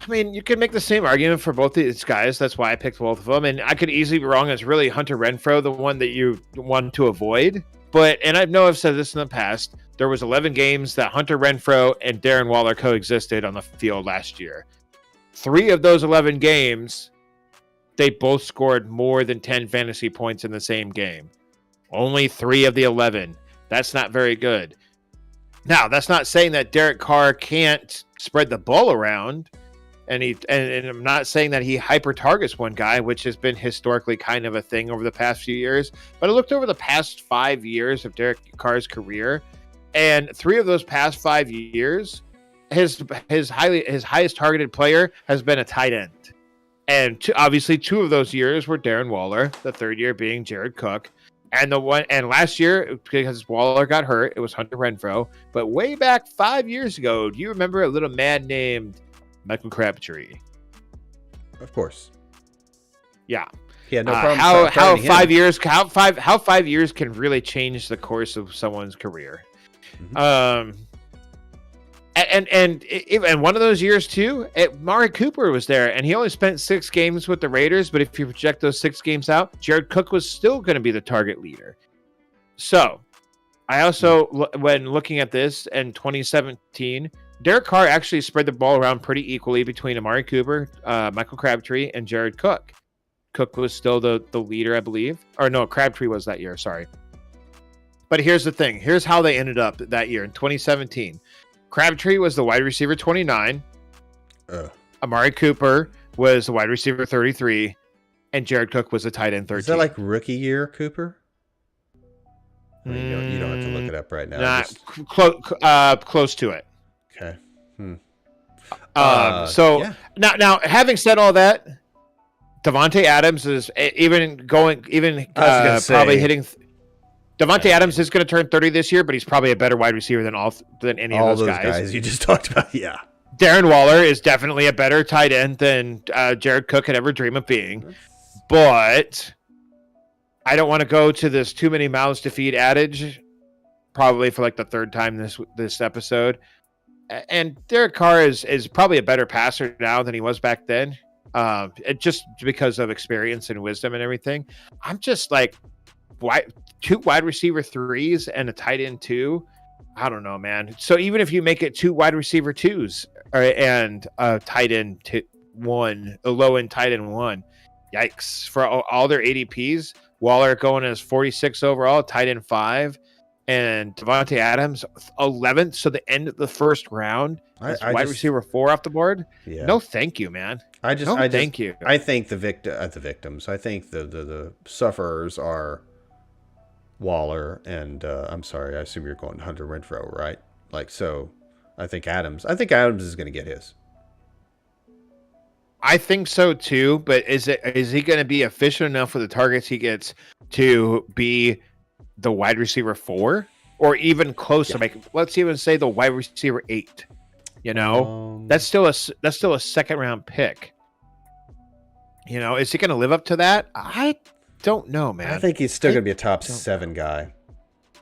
I mean, you could make the same argument for both these guys. That's why I picked both of them. And I could easily be wrong. It's really Hunter Renfroe, the one that you want to avoid. But, and I know I've said this in the past, there was 11 games that Hunter Renfroe and Darren Waller coexisted on the field last year. 3 of those 11 games, they both scored more than 10 fantasy points in the same game. Only 3 of the 11. That's not very good. Now, that's not saying that Derek Carr can't spread the ball around. And I'm not saying that he hyper targets one guy, which has been historically kind of a thing over the past few years. But I looked over the past 5 years of Derek Carr's career, and 3 of those past 5 years, his highest targeted player has been a tight end. And obviously 2 of those years were Darren Waller, the third year being Jared Cook. And last year, because Waller got hurt, it was Hunter Renfroe. But way back 5 years ago, do you remember a little man named Michael Crabtree? Of course. Yeah. Yeah, no problem. How 5 years can really change the course of someone's career. Mm-hmm. And one of those years too, Mari Cooper was there, and he only spent 6 games with the Raiders. But if you project those 6 games out, Jared Cook was still going to be the target leader. So, I also, when looking at this in 2017, Derek Carr actually spread the ball around pretty equally between Amari Cooper, Michael Crabtree, and Jared Cook. Cook was still the leader, I believe. Or no, Crabtree was that year, sorry. But here's the thing. Here's how they ended up that year in 2017. Crabtree was the wide receiver 29. Amari Cooper was the wide receiver 33. And Jared Cook was the tight end 13. Is that like rookie year, Cooper? You don't have to look it up right now. Close to it. Okay. Now, having said all that, Devontae Adams is probably hitting. Devontae Adams is going to turn 30 this year, but he's probably a better wide receiver than any of those guys you just talked about. Yeah. Darren Waller is definitely a better tight end than Jared Cook could ever dream of being. But I don't want to go to this too many mouths to feed adage, probably for like the third time this episode. And Derek Carr is probably a better passer now than he was back then, just because of experience and wisdom and everything. I'm just like, 2 wide receiver 3s and a tight end 2. I don't know, man. So even if you make it 2 wide receiver 2s and a tight end 1, a low end tight end 1, yikes! For all their ADPs, Waller going as 46 overall, tight end 5. And Devontae Adams, 11th, so the end of the first round. Wide receiver 4 off the board. Yeah. No, thank you, man. Thank you. I think the victims. I think the sufferers are Waller and I'm sorry. I assume you're going Hunter Renfroe, right? So. I think Adams is going to get his. I think so too. But is he going to be efficient enough for the targets he gets to be the wide receiver 4 or even close to let's even say the wide receiver 8, that's still a second round pick. Is he going to live up to that? I don't know, man. I think he's still going to be a top 7 guy,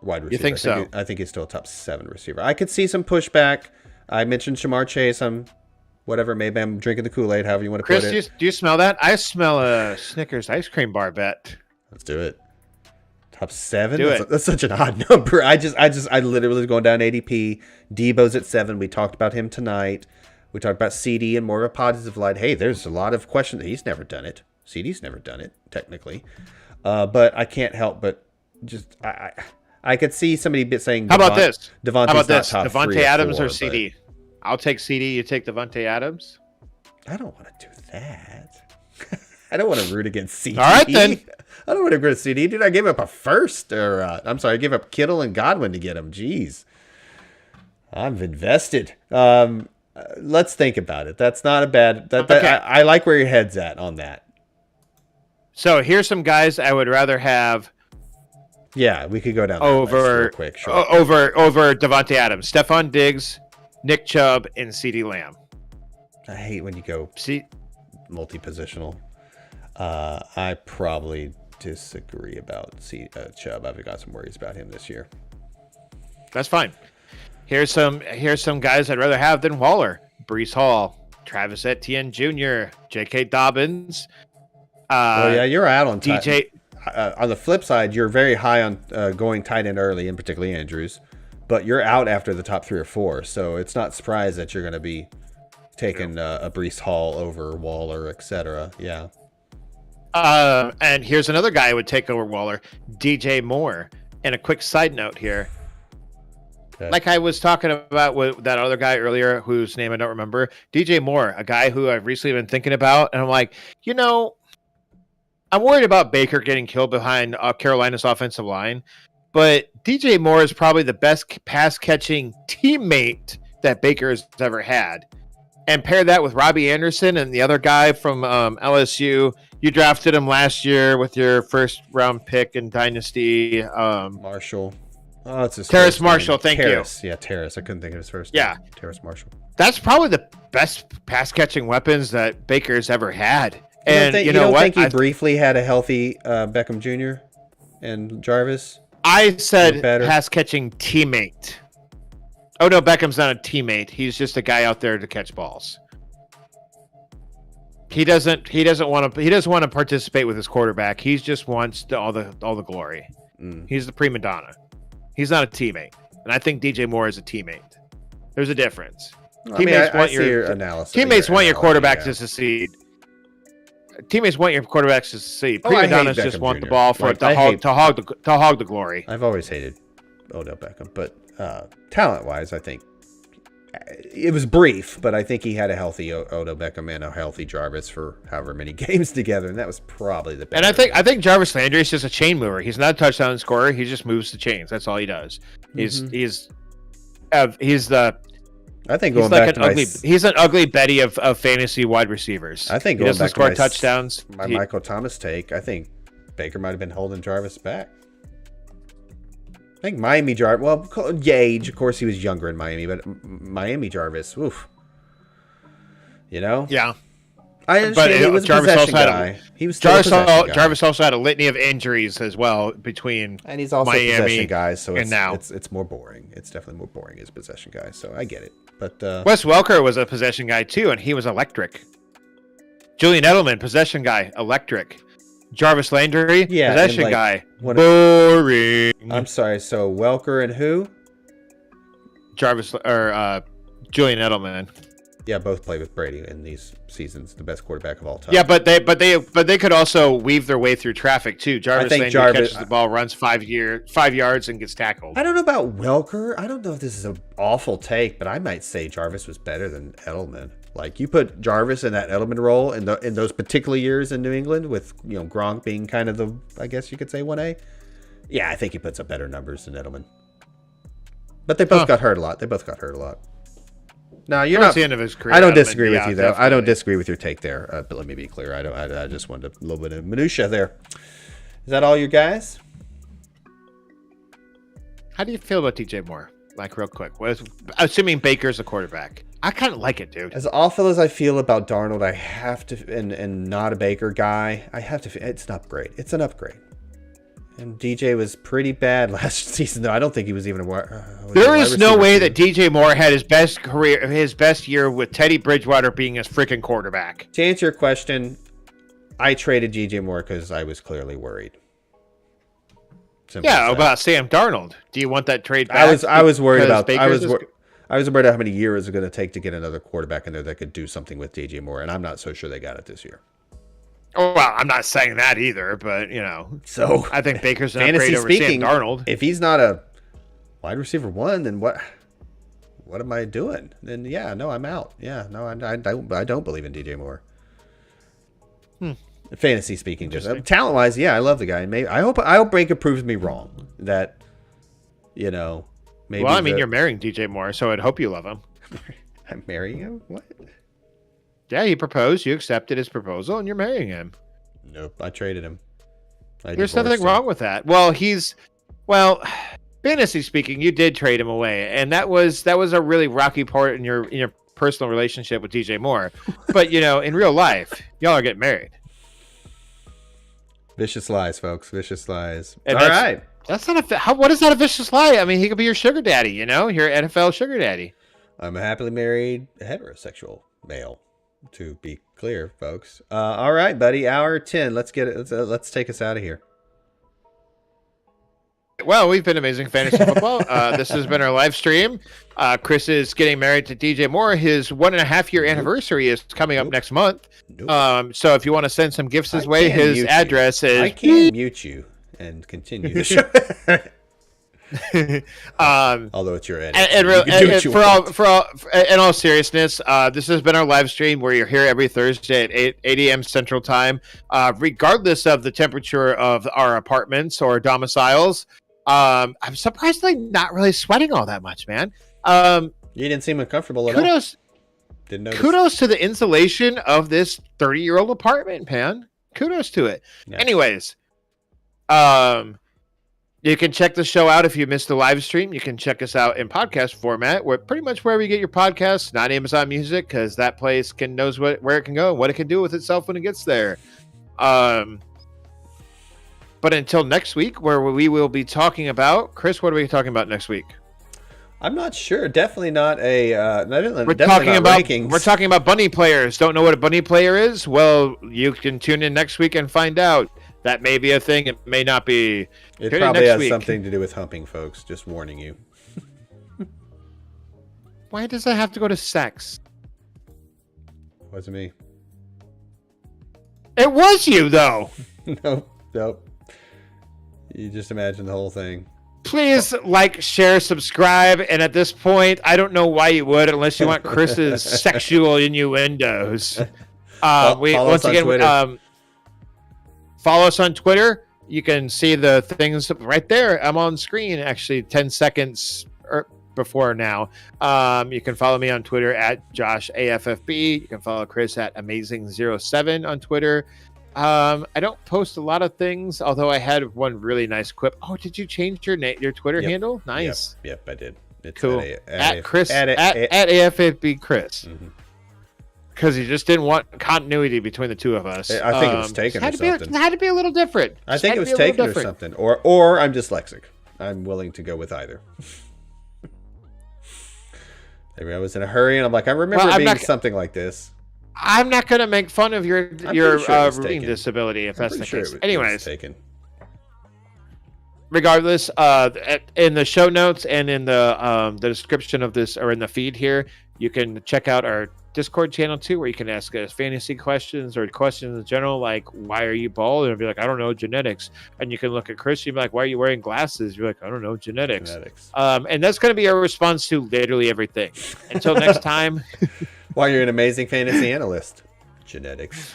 wide receiver. You think so? I think he's still a top 7 receiver. I could see some pushback. I mentioned Shamar Chase. Maybe I'm drinking the Kool-Aid, however you want to put it. Chris, do you smell that? I smell a Snickers ice cream bar bet. Let's do it. Top 7? That's such an odd number. I literally was going down ADP. Debo's at 7. We talked about him tonight. We talked about CD and more of a positive light. Hey, there's a lot of questions. He's never done it. CD's never done it, technically. But I can't help but just I could see somebody saying, How about this? Devontae Adams or CD? I'll take CD. You take Devontae Adams? I don't want to do that. I don't want to root against CD. All right, then. I don't want to root against CD. Dude, I gave up a first. I gave up Kittle and Godwin to get him. Jeez. I'm invested. Let's think about it. That's not a bad... I like where your head's at on that. So here's some guys I would rather have. Yeah, we could go down that list real quick. Sure. Over Devontae Adams, Stephon Diggs, Nick Chubb, and CeeDee Lamb. I hate when you go multi-positional. I probably disagree about Chubb. I've got some worries about him this year. That's fine. Here's some guys I'd rather have than Waller. Breece Hall, Travis Etienne Jr., J.K. Dobbins. Oh yeah, you're out on DJ. On the flip side, you're very high on going tight end early, and particularly Andrews, but you're out after the top 3 or 4. So it's not surprised that you're going to be taking a Breece Hall over Waller, etc. Yeah. And here's another guy who would take over Waller, DJ Moore. And a quick side note here. Okay. Like I was talking about with that other guy earlier, whose name I don't remember, DJ Moore, a guy who I've recently been thinking about. And I'm like, I'm worried about Baker getting killed behind Carolina's offensive line. But DJ Moore is probably the best pass-catching teammate that Baker has ever had. And pair that with Robbie Anderson and the other guy from LSU. You drafted him last year with your first-round pick in Dynasty. Marshall. Oh, it's his Terrace Marshall, thank you. Yeah, Terrace. I couldn't think of his first name. Terrace Marshall. That's probably the best pass-catching weapons that Baker's ever had. And you don't think he briefly had a healthy Beckham Jr. and Jarvis? I said pass-catching teammate. Oh no, Beckham's not a teammate. He's just a guy out there to catch balls. He doesn't want to participate with his quarterback. He just wants all the glory. He's the prima donna. He's not a teammate, and I think DJ Moore is a teammate. There's a difference. Teammates want your quarterback to succeed. Teammates want your quarterbacks to succeed. Prima donnas just want the ball for to hog the glory. I've always hated Odell Beckham, but talent-wise, I think it was brief, but I think he had a healthy Odell Beckham and a healthy Jarvis for however many games together, and that was probably the best. And I think Jarvis Landry is just a chain mover. He's not a touchdown scorer. He just moves the chains. That's all he does. He's an ugly Betty of fantasy wide receivers. I think he doesn't score touchdowns. Michael Thomas take. I think Baker might have been holding Jarvis back. I think Miami Jarvis. Well, Gage, of course, he was younger in Miami, but Miami Jarvis. Oof. Yeah. I understand he was a possession guy. Jarvis also had a litany of injuries as well between and he's also Miami a possession guy, so it's it's more boring. It's definitely more boring as a possession guy, so I get it. But Wes Welker was a possession guy too, and he was electric. Julian Edelman, possession guy, electric. Jarvis Landry, possession guy, boring. I'm sorry. So Welker and who? Jarvis or Julian Edelman. Yeah, both played with Brady in these seasons. The best quarterback of all time. Yeah, but they could also weave their way through traffic too. Jarvis Landry catches the ball, runs 5 yards, and gets tackled. I don't know about Welker. I don't know if this is an awful take, but I might say Jarvis was better than Edelman. Like you put Jarvis in that Edelman role in those particular years in New England, with Gronk being kind of the, I guess you could say 1A. Yeah, I think he puts up better numbers than Edelman. But they both got hurt a lot. No, you're not. The end of his career. I don't disagree with you though. Definitely. I don't disagree with your take there. But let me be clear. I just wanted a little bit of minutia there. Is that all you guys? How do you feel about DJ Moore? Like real quick, assuming Baker's the quarterback, I kind of like it, dude. As awful as I feel about Darnold, I have to, and not a Baker guy, I have to. It's an upgrade. It's an upgrade. And DJ was pretty bad last season, though. I don't think he was even there is no way that DJ Moore had his best year with Teddy Bridgewater being his freaking quarterback. To answer your question, I traded DJ Moore because I was clearly worried. About Sam Darnold. Do you want that trade back? I was worried about. I was worried about how many years it's going to take to get another quarterback in there that could do something with DJ Moore, and I'm not so sure they got it this year. Oh, well, I'm not saying that either, but So I think Baker's an upgrade over Sam Darnold. If he's not a wide receiver one, then what am I doing? Then I'm out. I don't believe in DJ Moore. Fantasy speaking, just talent wise, I love the guy. And maybe I hope Baker proves me wrong. That maybe. Well, I mean, you're marrying DJ Moore, so I'd hope you love him. I'm marrying him. What? Yeah, he proposed. You accepted his proposal, and you're marrying him. Nope, I traded him. There's nothing wrong with that. Well, fantasy speaking, you did trade him away, and that was a really rocky part in your personal relationship with DJ Moore. But in real life, y'all are getting married. Vicious lies, folks. Vicious lies. And all right. That's not what is that a vicious lie? I mean, he could be your sugar daddy. Your NFL sugar daddy. I'm a happily married heterosexual male. To be clear, folks. All right, buddy. Hour 10. Let's get it. Let's take us out of here. Well, we've been Amazing Fantasy Football. This has been our live stream. Chris is getting married to DJ Moore. His 1.5-year anniversary is coming up next month. So if you want to send some gifts his way, his address is... I can mute you and continue the show. Although it's your edit. In all seriousness, this has been our live stream where you're here every Thursday at 8 a.m. Central Time. Regardless of the temperature of our apartments or domiciles, I'm surprisingly not really sweating all that much, man. You didn't seem uncomfortable at all. Didn't notice. Kudos to the insulation of this 30-year-old apartment, man. Kudos to it. Yeah. Anyways, you can check the show out if you missed the live stream. You can check us out in podcast format, where pretty much wherever you get your podcasts, not Amazon Music, because that place knows where it can go and what it can do with itself when it gets there. But until next week, where we will be talking about, Chris, what are we talking about next week? I'm not sure. Definitely not a. We're talking about bunny players. Don't know what a bunny player is? Well, you can tune in next week and find out. That may be a thing. It may not be. It probably has something to do with humping, folks. Just warning you. Why does that have to go to sex? Wasn't me. It was you, though. Nope. You just imagine the whole thing. Please like, share, subscribe, and at this point, I don't know why you would, unless you want Chris's sexual innuendos. Follow us on Twitter. You can see the things right there. I'm on screen, actually, 10 seconds before now. You can follow me on Twitter at JoshAFFB. You can follow Chris at Amazing07 on Twitter. I don't post a lot of things, although I had one really nice quip. Oh, did you change your Twitter handle? Nice. Yep, I did. It's cool. At Chris at AFFB Chris. Mm-hmm. Because he just didn't want continuity between the two of us. I think it was taken or something. It had to be a little different. I think it was taken or something. Or I'm dyslexic. I'm willing to go with either. Maybe I was in a hurry and I'm like, I remember being something like this. I'm not going to make fun of your reading disability if that's the case. Anyways. Regardless, in the show notes and in the description of this, or in the feed here, you can check out our Discord channel too, where you can ask us fantasy questions or questions in general, like why are you bald? And I'll be like, I don't know, genetics. And you can look at Chris, you'll be like, why are you wearing glasses? You're like, I don't know, genetics. And that's going to be our response to literally everything. Until next time. Why you're an amazing fantasy analyst. Genetics.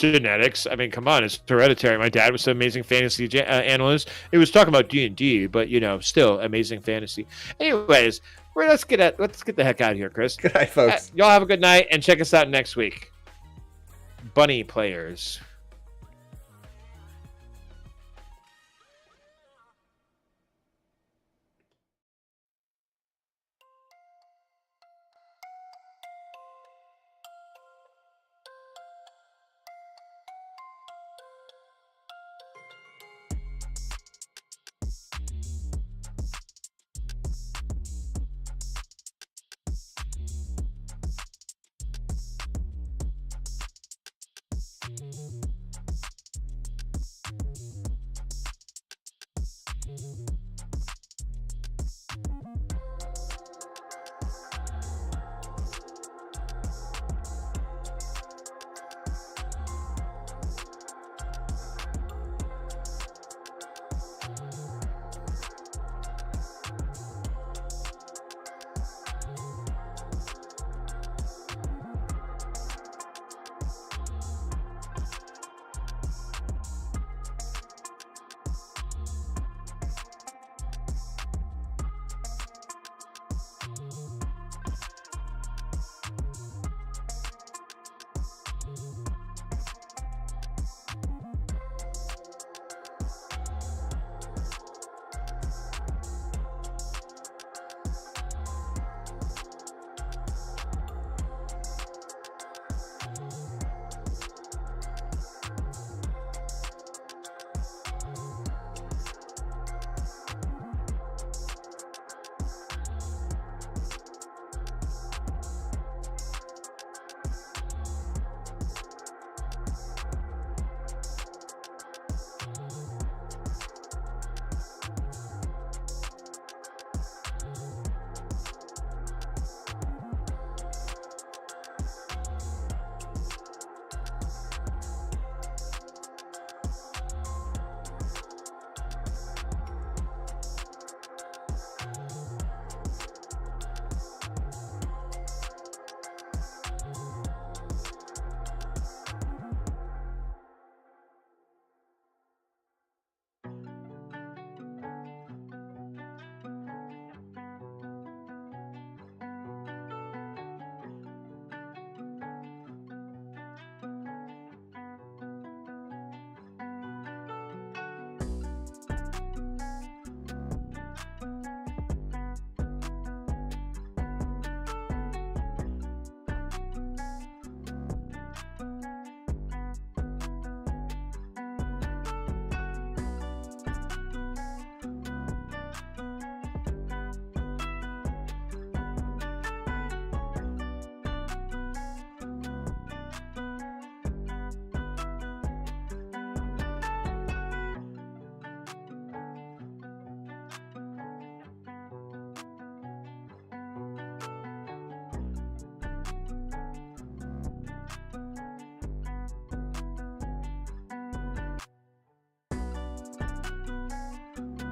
I mean, come on, it's hereditary. My dad was an amazing fantasy analyst. He was talking about D&D, but still amazing fantasy. Anyways, let's get the heck out of here, Chris. Good night, folks. Y'all have a good night and check us out next week. Bunny players.